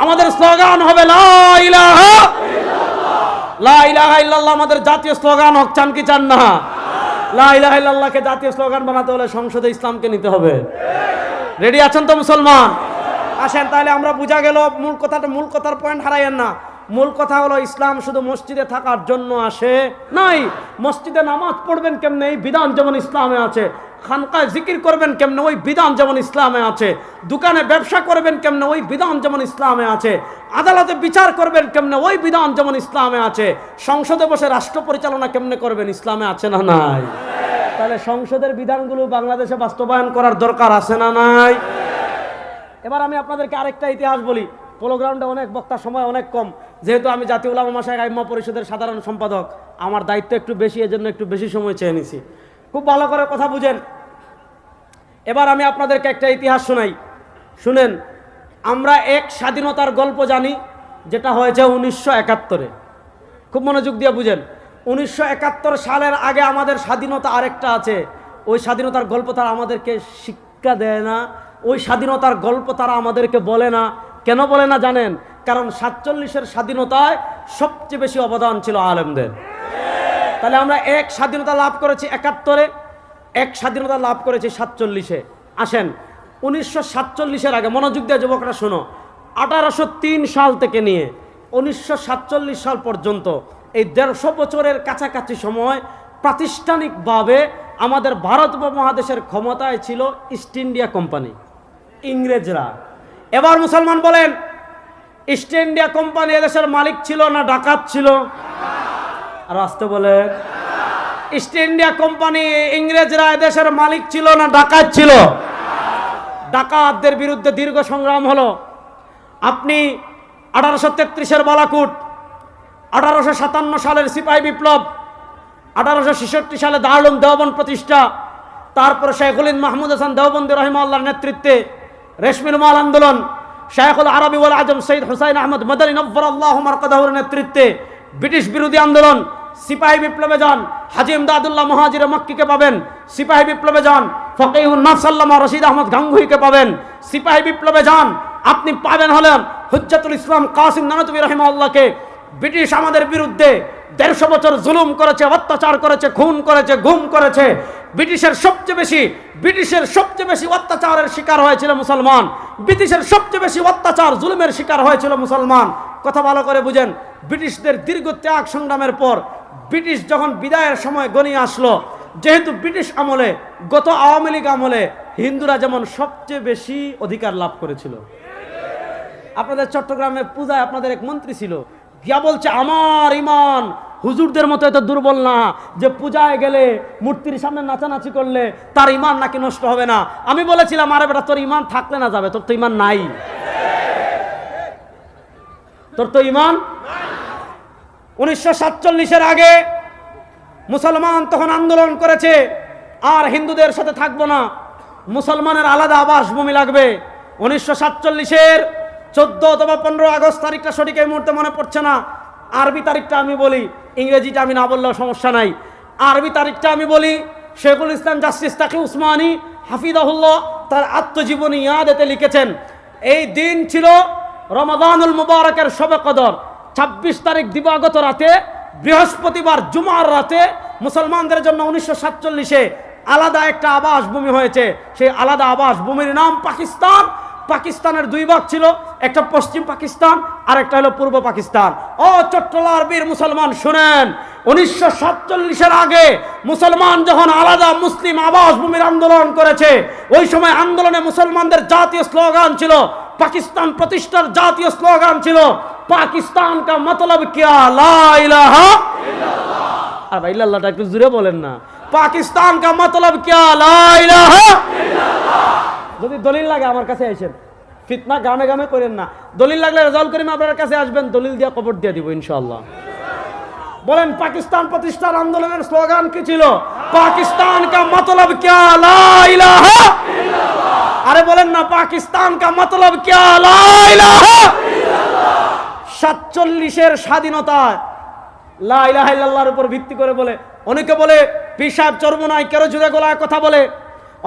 আমাদের স্লোগান হবে লা ইলাহা ইল্লাল্লাহ। লা ইলাহা ইল্লাল্লাহ আমাদের জাতীয় স্লোগান হোক, চান কি চান না? লা ইলাহা ইল্লাল্লাহকে জাতীয় স্লোগান বানাতে হলে সংসদে ইসলামকে নিতে হবে। রেডি আছেন তো মুসলমান? আসেন তাহলে আমরা বুঝা গেল মূল কথার পয়েন্ট হারাইয়েন না। মূল কথা হলো ইসলাম শুধু মসজিদে থাকার জন্য আসে নাই। মসজিদে নামাজ পড়বেন কেমনে, এই বিধান যেমন ইসলামে আছে। খানকায় জিকির করবেন কেমনে, ওই বিধান যেমন ইসলামে আছে। দোকানে ব্যবসা করবেন কেমনে, ওই বিধান যেমন ইসলামে আছে। আদালতে বিচার করবেন কেমনে, ওই বিধান যেমন ইসলামে আছে। সংসদে বসে রাষ্ট্র পরিচালনা কেমনে করবেন, ইসলামে আছে না নাই? তাহলে সংসদের বিধানগুলো বাংলাদেশে বাস্তবায়ন করার দরকার আছে না নাই? এবার আমি আপনাদেরকে আরেকটা ইতিহাস বলি। প্রোগ্রামটা অনেক, বক্তার সময় অনেক কম। যেহেতু আমি জাতীয় উলামা মাশায়েখ আইম্মা পরিষদের সাধারণ সম্পাদক, আমার দায়িত্ব একটু বেশি, এজন্য একটু বেশি সময় চেয়ে নিছি। খুব ভালো করে কথা বুঝেন। এবার আমি আপনাদেরকে একটা ইতিহাস শোনাই, শুনেন। আমরা এক স্বাধীনতার গল্প জানি, যেটা হয়েছে 1971-এ। খুব মনোযোগ দিয়ে বুঝেন। 1971 সালের আগে আমাদের স্বাধীনতা আরেকটা আছে। ওই স্বাধীনতার গল্প তারা আমাদেরকে শিক্ষা দেয় না, ওই স্বাধীনতার গল্প তারা আমাদেরকে বলে না। কেন বলে না জানেন? কারণ 47-এর স্বাধীনতায় সবচেয়ে বেশি অবদান ছিল আলেমদের। তাহলে আমরা এক স্বাধীনতা লাভ করেছি 71-এ, এক স্বাধীনতা লাভ করেছি 47-এ। আসেন 1947-এর আগে, মনোযোগ দিয়ে যুবকরা শোনো, 1803 সাল থেকে নিয়ে 1947 সাল পর্যন্ত এই 150 বছরের কাছাকাছি সময় প্রাতিষ্ঠানিকভাবে আমাদের ভারত উপমহাদেশের ক্ষমতায় ছিল ইস্ট ইন্ডিয়া কোম্পানি, ইংরেজরা। এবার মুসলমান বলেন, ইস্ট ইন্ডিয়া কোম্পানি এদেশের মালিক ছিল না ডাকাত ছিল? আর আসতে বলে, ইস্ট ইন্ডিয়া কোম্পানি ইংরেজরা এদেশের মালিক ছিল না ডাকাত ছিল? ডাকাতদের বিরুদ্ধে দীর্ঘ সংগ্রাম হলো। আপনি 1833-এর বালাকুট, 1857 সালের সিপাহী বিপ্লব, 1866 সালে দারুল দেওবন্দ প্রতিষ্ঠা, তারপর শেখুল হিন্দ মাহমুদ হাসান দেওবন্দি রহিমাহুল্লাহর নেতৃত্বে রেশমি রুমাল আন্দোলন, শায়খুল আরবি ওয়াল আজম সৈয়দ হুসাইন আহমদ মদনী নব্বরাল্লাহু মারকাদাহুর নেতৃত্বে ব্রিটিশ বিরোধী আন্দোলন। সিপাহী বিপ্লবে যান, হাজী ইমদাদুল্লাহ মুহাজির মক্কিকে পাবেন। সিপাহী বিপ্লবে যান, ফকিহুন নফস আল্লামা রশিদ আহমদ গাঙ্গুহিকে পাবেন। সিপাহী বিপ্লবে যান, আপনি পাবেন হলেন হুজ্জাতুল ইসলাম কাসিম নানতুবি রহিমাহুল্লাহকে। ব্রিটিশ আমাদের বিরুদ্ধে 150 বছর জুলুম করেছে, অত্যাচার করেছে, খুন করেছে, গুম করেছে। ব্রিটিশের সবচেয়ে বেশি অত্যাচারের শিকার হয়েছিল মুসলমান। ব্রিটিশের সবচেয়ে বেশি অত্যাচার জুলুমের শিকার হয়েছিল মুসলমান। কথা ভালো করে বুঝেন। ব্রিটিশদের দীর্ঘ ত্যাগ সংগ্রামের পর ব্রিটিশ যখন বিদায়ের সময় গনিয়ে আসলো, যেহেতু ব্রিটিশ আমলে, গত আওয়ামী লীগ আমলে হিন্দুরা যেমন সবচেয়ে বেশি অধিকার লাভ করেছিল। আপনাদের চট্টগ্রামে পূজায় আপনাদের এক মন্ত্রী ছিল, গিয়া বলছে আমার ইমান হুজুরদের মতো এত দুর্বল না যে পূজায় গেলে মূর্তির সামনে নাচানাচি করলে তার ইমান নাকি নষ্ট হবে না। আমি বলেছিলাম, আরে বেটা, তোর ইমান থাকলে না যাবে, তোর তো ইমান নাই, তোর তো ইমান। 1947-এর আগে মুসলমান তখন আন্দোলন করেছে, আর হিন্দুদের সাথে থাকবো না, মুসলমানের আলাদা আবাসভূমি লাগবে। 1947-এর 14 অথবা 15 আগস্ট তারিখটা সঠিক এই মুহূর্তে মনে পড়ছে না। আরবি তারিখটা আমি বলি, ইংরেজিটা আমি না বললেও সমস্যা নাই। আরবি তারিখটা আমি বলি। শেখুল ইসলাম জাস্টিস তাকি উসমানী হাফিজাহুল্লাহ তার আত্মজীবনী ইয়াদেতে লিখেছেন, এই দিন ছিল রমাদানুল মুবারকের শবে কদর। 26 তারিখ দিবাগত রাতে, বৃহস্পতিবার জুমার রাতে মুসলমানদের জন্য 1947-এ আলাদা একটা আবাসভূমি হয়েছে। সেই আলাদা আবাসভূমির নাম পাকিস্তান। পাকিস্তানের 2 ভাগ ছিল, একটা পশ্চিম পাকিস্তান আর একটা হলো পূর্ব পাকিস্তান। ও চট্টলার বীর মুসলমান শুনেন, 1947-এর আগে মুসলমান যখন আলাদা মুসলিম আবাসভূমির আন্দোলন করেছে, ওই সময় আন্দোলনে মুসলমানদের জাতীয় স্লোগান ছিল, পাকিস্তান প্রতিষ্ঠার জাতীয় স্লোগান ছিল পাকিস্তান কা মতলব কিয়া লা ইলাহা ইল্লাল্লাহ। আর ভাই ইল্লাল্লাহটা একটু জোরে বলেন না। পাকিস্তান কা মতলব কিয়া লা ইলাহা ইল্লাল্লাহ। যদি দলিল লাগে আমার কাছে আসেন, ফিতনা গামে গামে করেন না। দলিল লাগলে রেজাউল করিম আপনার কাছে আসবেন, দলিল দিয়ে কবর দিয়ে দিব ইনশাআল্লাহ। বলেন, পাকিস্তান প্রতিষ্ঠার আন্দোলনের স্লোগান কি ছিল? পাকিস্তান কা মতলব কিয়া লা ইলাহা ইল্লাল্লাহ। আরে বলেন না, পাকিস্তান কা মতলব কিয়া লা ইলাহা ইল্লাল্লাহ। 47-এর স্বাধীনতা লা ইলাহা ইল্লাল্লাহর উপর ভিত্তি করে বলে। অনেকে বলে পীর সাহেব চরমোনাই কেন জুড়ে গলায় কথা বলে,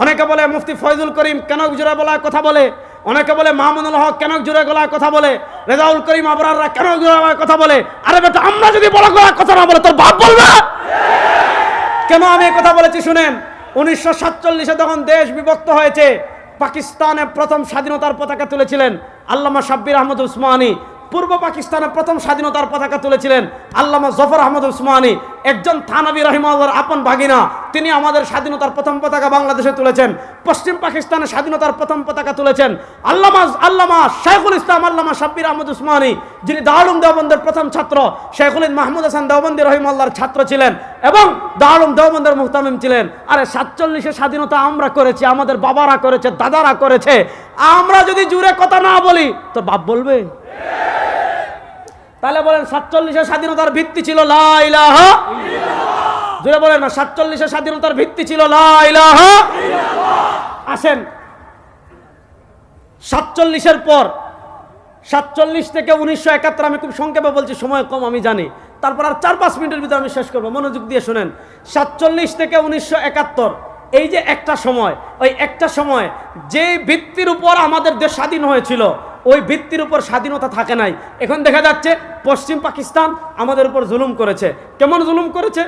অনেকে বলে মুফতি ফয়জুল করিম কেন জুড়ে গলায় কথা বলে, অনেকে বলে মামুনুল হক কেন জুড়ে গলায় কথা বলে, রেজাউল করিম আবরাররা কেন জুড়ে গলায় কথা বলে। আরে বেটা, আমরা যদি বড় গলায় কথা না বলে তোর বাপ বলবে? কেন আমি এই কথা বলেছি শুনেন। 1947-এ যখন দেশ বিভক্ত হয়েছে, পাকিস্তানে প্রথম স্বাধীনতার পতাকা তুলেছিলেন আল্লামা শাব্বির আহমদ উসমানী। পূর্ব পাকিস্তানে প্রথম স্বাধীনতার পতাকা তুলেছিলেন আল্লামা জফর আহমদ উসমানী, একজন থানবী রাহিমাহুল্লাহর আপন ভাগিনা। তিনি আমাদের স্বাধীনতার প্রথম পতাকা বাংলাদেশে তুলেছেন। পশ্চিম পাকিস্তানে স্বাধীনতার প্রথম পতাকা তুলেছেন আল্লামা শাইখুল ইসলাম আল্লামা শাব্বির আহমদ উসমানী, যিনি দারুল উলুম দেওবন্দের প্রথম ছাত্র, শাইখুল মাহমুদ হাসান দেওবন্দি রহিমাহুল্লাহর ছাত্র ছিলেন এবং দারুল উলুম দেওবন্দের মুহতামিম ছিলেন। আরে 47 স্বাধীনতা আমরা করেছি, আমাদের বাবারা করেছে, দাদারা করেছে। আমরা যদি জুড়ে কথা না বলি তো বাপ বলবে? তাহলে বলেন 47 স্বাধীনতার ভিত্তি ছিল লা ইলাহা ইল্লাল্লাহ। জুড়ে বলেন না, 47 স্বাধীনতার ভিত্তি ছিল লা ইলাহা ইল্লাল্লাহ। আসেন 47 পর 47 থেকে 1971, আমি খুব সংক্ষেপে বলছি, সময় কম আমি জানি, তারপর আর 4-5 মিনিটের ভিতরে আমি শেষ করবো, মনোযোগ দিয়ে শুনেন। 47 থেকে 1971, এই যে একটা সময়, ওই একটা সময় যে ভিত্তির উপর আমাদের দেশ স্বাধীন হয়েছিল, ওই ভিত্তির উপর স্বাধীনতা থাকে নাই। এখন দেখা যাচ্ছে পশ্চিম পাকিস্তান আমাদের উপর জুলুম করেছে। কেমন জুলুম করেছে?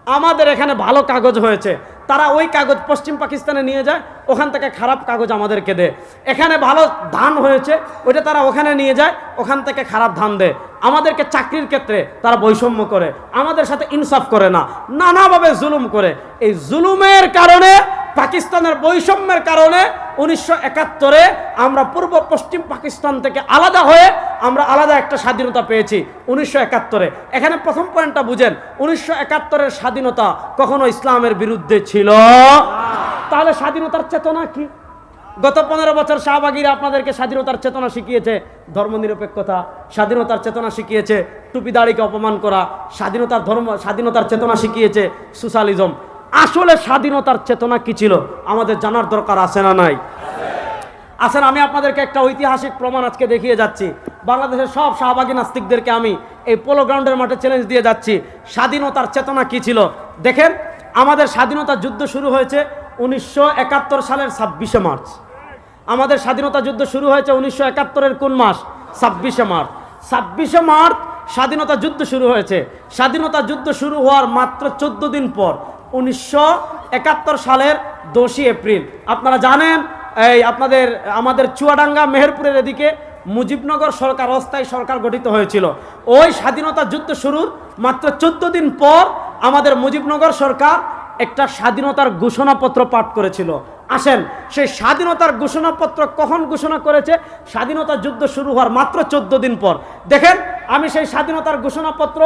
আমাদের এখানে ভালো কাগজ হয়েছে, তারা ওই কাগজ পশ্চিম পাকিস্তানে নিয়ে যায়, ওখান থেকে খারাপ কাগজ আমাদেরকে দেয়। এখানে ভালো ধান হয়েছে, ওইটা তারা ওখানে নিয়ে যায়, ওখান থেকে খারাপ ধান দেয়। আমাদেরকে চাকরির ক্ষেত্রে তারা বৈষম্য করে, আমাদের সাথে ইনসাফ করে না, নানাভাবে জুলুম করে। এই জুলুমের কারণে, পাকিস্তানের বৈষম্যের কারণে 1971-এ আমরা পূর্ব পশ্চিম পাকিস্তান থেকে আলাদা হয়ে আমরা আলাদা একটা স্বাধীনতা পেয়েছি 1971-এ। এখানে প্রথম পয়েন্টটা বুঝেন, 1971-এর স্বাধীনতা কখনো ইসলামের বিরুদ্ধে ছিল? তাহলে স্বাধীনতার চেতনা কি? গত 15 বছর শাহবাগীরা আপনাদেরকে স্বাধীনতার চেতনা শিখিয়েছে ধর্মনিরপেক্ষতা, স্বাধীনতার চেতনা শিখিয়েছে টুপি দাড়িকে অপমান করা, স্বাধীনতার চেতনা শিখিয়েছে সোশ্যালিজম। আসলে স্বাধীনতার চেতনা কি ছিল আমাদের জানার দরকার আছে না নাই? আসেন, আমি আপনাদেরকে একটা ঐতিহাসিক প্রমাণ আজকে দেখিয়ে যাচ্ছি। বাংলাদেশের সব শাহবাগী নাস্তিকদেরকে আমি এই পোলো গ্রাউন্ডের মাঠে চ্যালেঞ্জ দিয়ে যাচ্ছি, স্বাধীনতার চেতনা কি ছিল। দেখেন, আমাদের স্বাধীনতা যুদ্ধ শুরু হয়েছে 1971 সালের 26শে মার্চ। আমাদের স্বাধীনতা যুদ্ধ শুরু হয়েছে 1971-এর কোন মাস? 26শে মার্চ। 26শে মার্চ স্বাধীনতা যুদ্ধ শুরু হয়েছে। স্বাধীনতা যুদ্ধ শুরু হওয়ার মাত্র 14 দিন পর 1971 সালের 10ই এপ্রিল, আপনারা জানেন আমাদের চুয়াডাঙ্গা মেহেরপুরের এদিকে মুজিবনগর সরকার, অস্থায়ী সরকার গঠিত হয়েছিল। ওই স্বাধীনতা যুদ্ধ শুরুর মাত্র 14 দিন পর আমাদের মুজিবনগর সরকার একটা স্বাধীনতার ঘোষণাপত্র পাঠ করেছিল। আসেন, সেই স্বাধীনতার ঘোষণাপত্র কখন ঘোষণা করেছে? স্বাধীনতা যুদ্ধ শুরু হওয়ার মাত্র 14 দিন পর। দেখেন, আমি সেই স্বাধীনতার ঘোষণাপত্র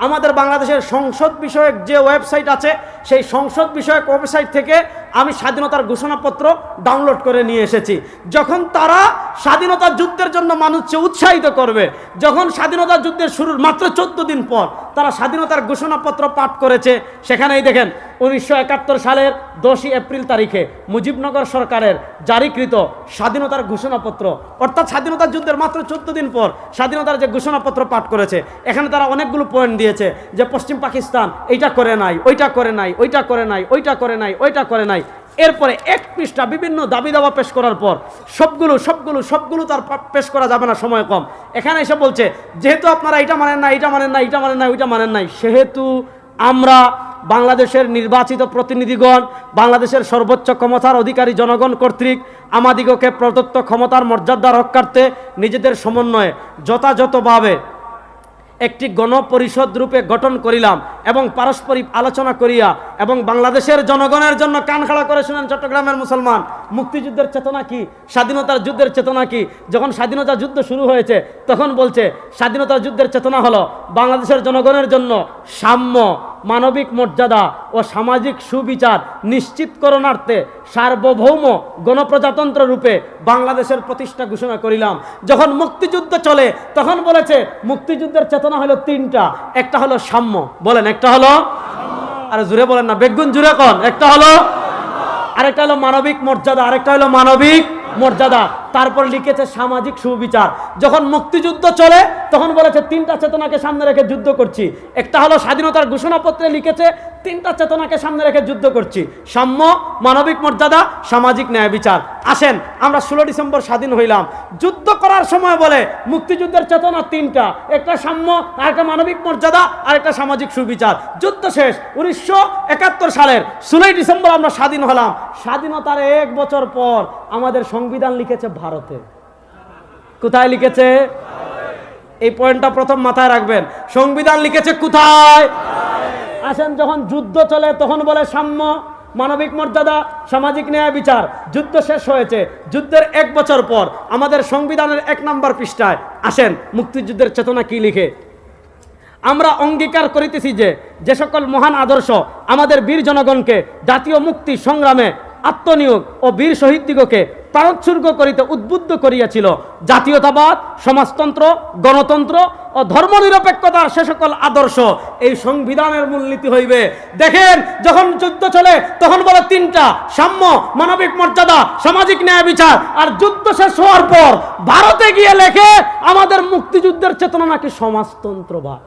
আমাদের বাংলাদেশের সংসদ বিষয়ক যে ওয়েবসাইট আছে, সেই সংসদ বিষয়ক ওয়েবসাইট থেকে আমি স্বাধীনতার ঘোষণাপত্র ডাউনলোড করে নিয়ে এসেছি। যখন তারা স্বাধীনতা যুদ্ধের জন্য মানুষকে উৎসাহিত করবে, যখন স্বাধীনতা যুদ্ধের শুরুর মাত্র 14 দিন পর তারা স্বাধীনতার ঘোষণাপত্র পাঠ করেছে, সেখানেই দেখেন 1971 সালের 10ই এপ্রিল তারিখে মুজিবনগর সরকারের জারিকৃত স্বাধীনতার ঘোষণাপত্র, অর্থাৎ স্বাধীনতা যুদ্ধের মাত্র 14 দিন পর স্বাধীনতার যে ঘোষণাপত্র পাঠ করেছে, এখানে তারা অনেকগুলো পয়েন্ট দিয়েছে যে পশ্চিম পাকিস্তান এইটা করে নাই, ওইটা করে নাই, ওইটা করে নাই, ওইটা করে নাই, ওইটা করে নাই। এরপরে এক পৃষ্ঠা বিভিন্ন দাবি দাওয়া পেশ করার পর সবগুলো তার পেশ করা যাবে না, সময় কম। এখানে এসে বলছে, যেহেতু আপনারা এটা মানেন না, এটা মানেন না, এটা মানেন না, ওইটা মানেন নাই, সেহেতু আমরা বাংলাদেশের নির্বাচিত প্রতিনিধিগণ, বাংলাদেশের সর্বোচ্চ ক্ষমতার অধিকারী জনগণ কর্তৃক আমাদিগকে প্রদত্ত ক্ষমতার মর্যাদা রক্ষার্থে নিজেদের সমন্বয়ে যথাযথভাবে একটি গণপরিষদ রূপে গঠন করিলাম এবং পারস্পরিক আলোচনা করিয়া এবং বাংলাদেশের জনগণের জন্য কান খাড়া করে শুনেন চট্টগ্রামের মুসলমান, মুক্তিযুদ্ধের চেতনা কি, স্বাধীনতার যুদ্ধের চেতনা কি। যখন স্বাধীনতা যুদ্ধ শুরু হয়েছে তখন বলছে স্বাধীনতার যুদ্ধের চেতনা হলো বাংলাদেশের জনগণের জন্য সাম্য, মানবিক মর্যাদা ও সামাজিক সুবিচার নিশ্চিতকরণার্থে সার্বভৌম গণপ্রজাতন্ত্র রূপে বাংলাদেশের প্রতিষ্ঠা ঘোষণা করিলাম। যখন মুক্তিযুদ্ধ চলে তখন বলেছে মুক্তিযুদ্ধের চেতনা হলো 3টা। একটা হলো সাম্য, বলেন একটা হলো, আরে জুড়ে বলেন না, বেগুন জুড়ে কোন, একটা হলো, আরেকটা হলো মানবিক মর্যাদা, আরেকটা হলো মানবিক মর্যাদা, তারপর লিখেছে সামাজিক সুবিচার। যখন মুক্তিযুদ্ধ চলে তখন বলেছে 3টা চেতনাকে সামনে রেখে যুদ্ধ করছি। একটা হলো স্বাধীনতার ঘোষণাপত্রে লিখেছে 3টা চেতনাকে সামনে রেখে যুদ্ধ করছি, সাম্য, মানবিক মর্যাদা, সামাজিক ন্যায় বিচার। আসেন, আমরা 16 ডিসেম্বর স্বাধীন হইলাম, যুদ্ধ করার সময় বলে মুক্তিযুদ্ধের চেতনা 3টা, একটা সাম্য, আরেকটা মানবিক মর্যাদা, আরেকটা সামাজিক সুবিচার। যুদ্ধ শেষ 1971 সালের 16 ডিসেম্বর আমরা স্বাধীন হলাম। স্বাধীনতার 1 বছর পর আমাদের সংবিধান লিখেছে ভারতে। কোথায় লিখেছে? এই পয়েন্টটা প্রথম মাথায় রাখবেন। সংবিধান লিখেছে কোথায়? আসেন, যখন যুদ্ধ চলে তখন বলে সাম্য, মানবিক মর্যাদা, সামাজিক ন্যায়, বিচার। যুদ্ধ শেষ হয়েছে, যুদ্ধের 1 বছর পর আমাদের সংবিধানের 1 নম্বর পৃষ্ঠায় আসেন মুক্তিযুদ্ধের চেতনা কি লিখে। আমরা অঙ্গীকার করিতেছি যে সকল মহান আদর্শ আমাদের বীর জনগণকে জাতীয় মুক্তি সংগ্রামে আত্মনিয়োগ ও বীর শহীদদিগকে প্রাণোৎসর্গ করিতে উদ্বুদ্ধ করিয়াছিল, জাতীয়তাবাদ, সমাজতন্ত্র, গণতন্ত্র ও ধর্মনিরপেক্ষতার সে সকল আদর্শ এই সংবিধানের মূলনীতি হইবে। দেখেন, যখন যুদ্ধ চলে তখন বলে 3টা: সাম্য, মানবিক মর্যাদা, সামাজিক ন্যায়, বিচার। আর যুদ্ধ শেষ হওয়ার পর ভারতে গিয়ে লেখে আমাদের মুক্তিযুদ্ধের চেতনা নাকি সমাজতন্ত্রবাদ।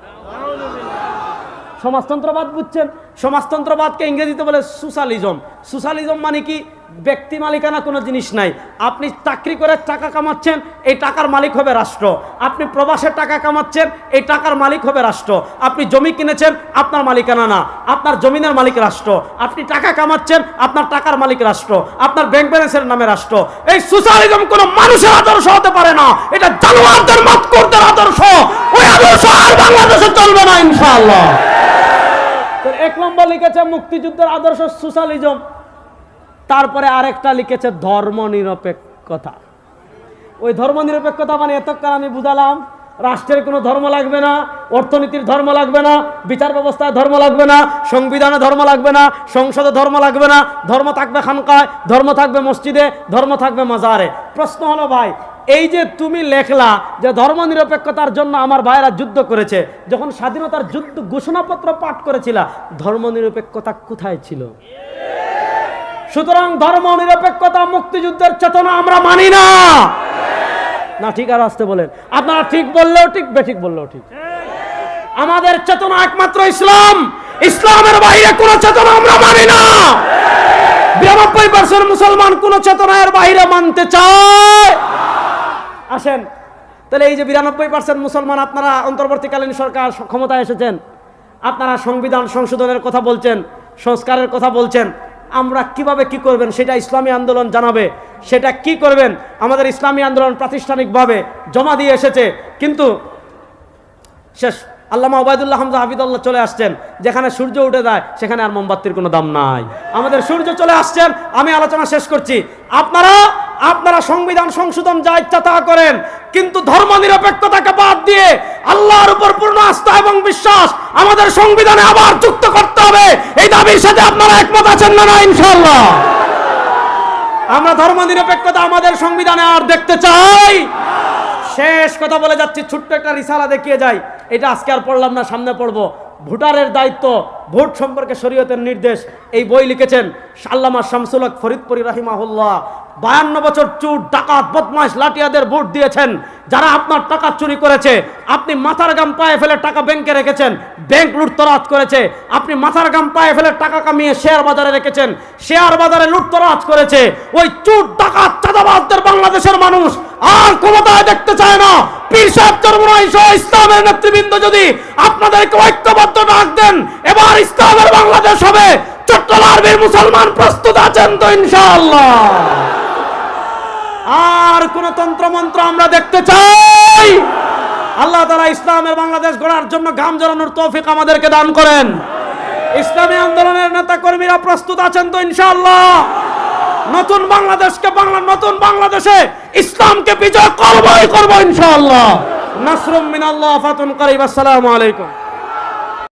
সমাজতন্ত্রবাদ বুঝছেন? সমাজতন্ত্রবাদকে ইংরেজিতে বলে সোশ্যালিজম। সোশ্যালিজম মানে কি? ব্যক্তি মালিকানা কোনো জিনিস নাই। আপনি চাকরি করে টাকা কামাচ্ছেন, এই টাকার মালিক হবে রাষ্ট্র। আপনি প্রবাসে টাকা কামাচ্ছেন, এই টাকার মালিক হবে রাষ্ট্র। আপনি জমি কিনেছেন, আপনার মালিকানা না, আপনার জমিনের মালিক রাষ্ট্র। আপনি টাকা কামাচ্ছেন, আপনার টাকার মালিক রাষ্ট্র, আপনার ব্যাংক ব্যালেন্সের নামে রাষ্ট্র। এই সোশ্যালিজম কোনো মানুষের আদর্শ হতে পারে না, এটা জানোয়ারদের মাতকুরদের আদর্শ। ওই আদর্শ আর বাংলাদেশে চলবে না ইনশাআল্লাহ। 1 নম্বর লিখেছে মুক্তিযুদ্ধের আদর্শ সোশ্যালিজম। তারপরে আরেকটা লিখেছে ধর্মনিরপেক্ষতা। ওই ধর্মনিরপেক্ষতা মানে এতক্ষণ আমি বুঝালাম, রাষ্ট্রের কোনো ধর্ম লাগবে না, অর্থনীতির ধর্ম লাগবে না, বিচার ব্যবস্থায় ধর্ম লাগবে না, সংবিধানে ধর্ম লাগবে না, সংসদে ধর্ম লাগবে না। ধর্ম থাকবে খানকায়, ধর্ম থাকবে মসজিদে, ধর্ম থাকবে মাজারে। প্রশ্ন হলো ভাই, এই যে তুমি লেখলা যে ধর্মনিরপেক্ষতার জন্য আমার ভাইয়েরা যুদ্ধ করেছে, যখন স্বাধীনতার যুদ্ধ ঘোষণাপত্র পাঠ করেছিল, ধর্মনিরপেক্ষতা কোথায় ছিল? সুতরাং ধর্মনিরপেক্ষতা মুক্তিযুদ্ধের চেতনা আমরা মানি না। না ঠিক আর আসতে বলেন, আপনারা ঠিক বললেও ঠিক, বেঠিক বললেও ঠিক। আমাদের চেতনা একমাত্র ইসলাম, ইসলামের বাইরে কোন চেতনা আমরা মানি না। 92% মুসলমান কোন চেতনার বাইরে মানতে চায়। আসেন তাহলে এই যে 92% মুসলমান, আপনারা অন্তর্বর্তীকালীন সরকার ক্ষমতায় এসেছেন, আপনারা সংবিধান সংশোধনের কথা বলছেন, সংস্কারের কথা বলছেন, আমরা কিভাবে কি করবেন সেটা ইসলামী আন্দোলন জানাবে। সেটা কি করবেন আমাদের ইসলামী আন্দোলন প্রাতিষ্ঠানিকভাবে জমা দিয়ে এসেছে, কিন্তু শেষ। আল্লামা ওবায়দুল্লাহ হামজা হাফিদুল্লাহ চলে আসছেন, যেখানে সূর্য উঠে যায় সেখানে আর মোমবাতির কোনো দাম নাই। আমাদের সূর্য চলে আসছেন। আমি আলোচনা শেষ করছি। আপনারা সংবিধান সংশোধন যা ইচ্ছা তা করেন, কিন্তু ধর্মনিরপেক্ষতাকে বাদ দিয়ে আল্লাহর উপর পূর্ণ আস্থা এবং বিশ্বাস আমাদের সংবিধানে আবার যুক্ত করতে হবে। এই দাবির সাথে আপনারা একমত আছেন না? ইনশাআল্লাহ আমরা ধর্মনিরপেক্ষতা আমাদের সংবিধানে আর দেখতে চাই। শেষ কথা বলে যাচ্ছি, ছোট্ট একটা রিসালা দেখিয়ে যাই। এটা আজকে আর পড়লাম না, সামনে পড়বো। ভোটারের দায়িত্ব, ভোট সম্পর্কে শরীয়তের নির্দেশ। এই বই লিখেছেন আল্লামা শামসুল হক ফরিদপুরি রাহিমাহুল্লাহ। 52 বছর চুর, ডাকাত, বদমাশ, লাঠিয়াদের ভোট দিয়েছেন। যারা আপনার টাকা চুরি করেছে, আপনি মাথার গাম পায়ে ফেলে টাকা ব্যাংকে রেখেছেন, ব্যাংক লুটতরাজ করেছে। আপনি মাথার গাম পায়ে ফেলে টাকা কামিয়ে শেয়ার বাজারে রেখেছেন, শেয়ার বাজারে লুটতরাজ করেছে। ওই চুর, ডাকাত, চাঁদাবাজদের বাংলাদেশের মানুষ আর ক্ষমতায় দেখতে চায় না। পীর সাহেব চরমনাই সহ ইসলামের নেতৃবৃন্দ যদি আপনাদেরকে ঐক্যবদ্ধ ডাক দেন, এবার ইসলামের বাংলাদেশ হবে। চট্টলার বীর মুসলমান প্রস্তুত আছেন তো ইনশাআল্লাহ? আর কোন তন্ত্রমন্ত্র আমরা দেখতে চাই? আল্লাহ তাআলা ইসলামের বাংলাদেশ গড়ার জন্য ঘাম ঝরানোর তৌফিক আমাদেরকে দান করেন। ইসলামী আন্দোলনের নেতা কর্মীরা প্রস্তুত আছেন তো ইনশাআল্লাহ? নতুন বাংলাদেশকে নতুন বাংলাদেশে ইসলামকে বিজয় করবই করব ইনশাআল্লাহ। নাসরুম মিনাল্লাহ, ফাতুন করিব। আসসালামু আলাইকুম।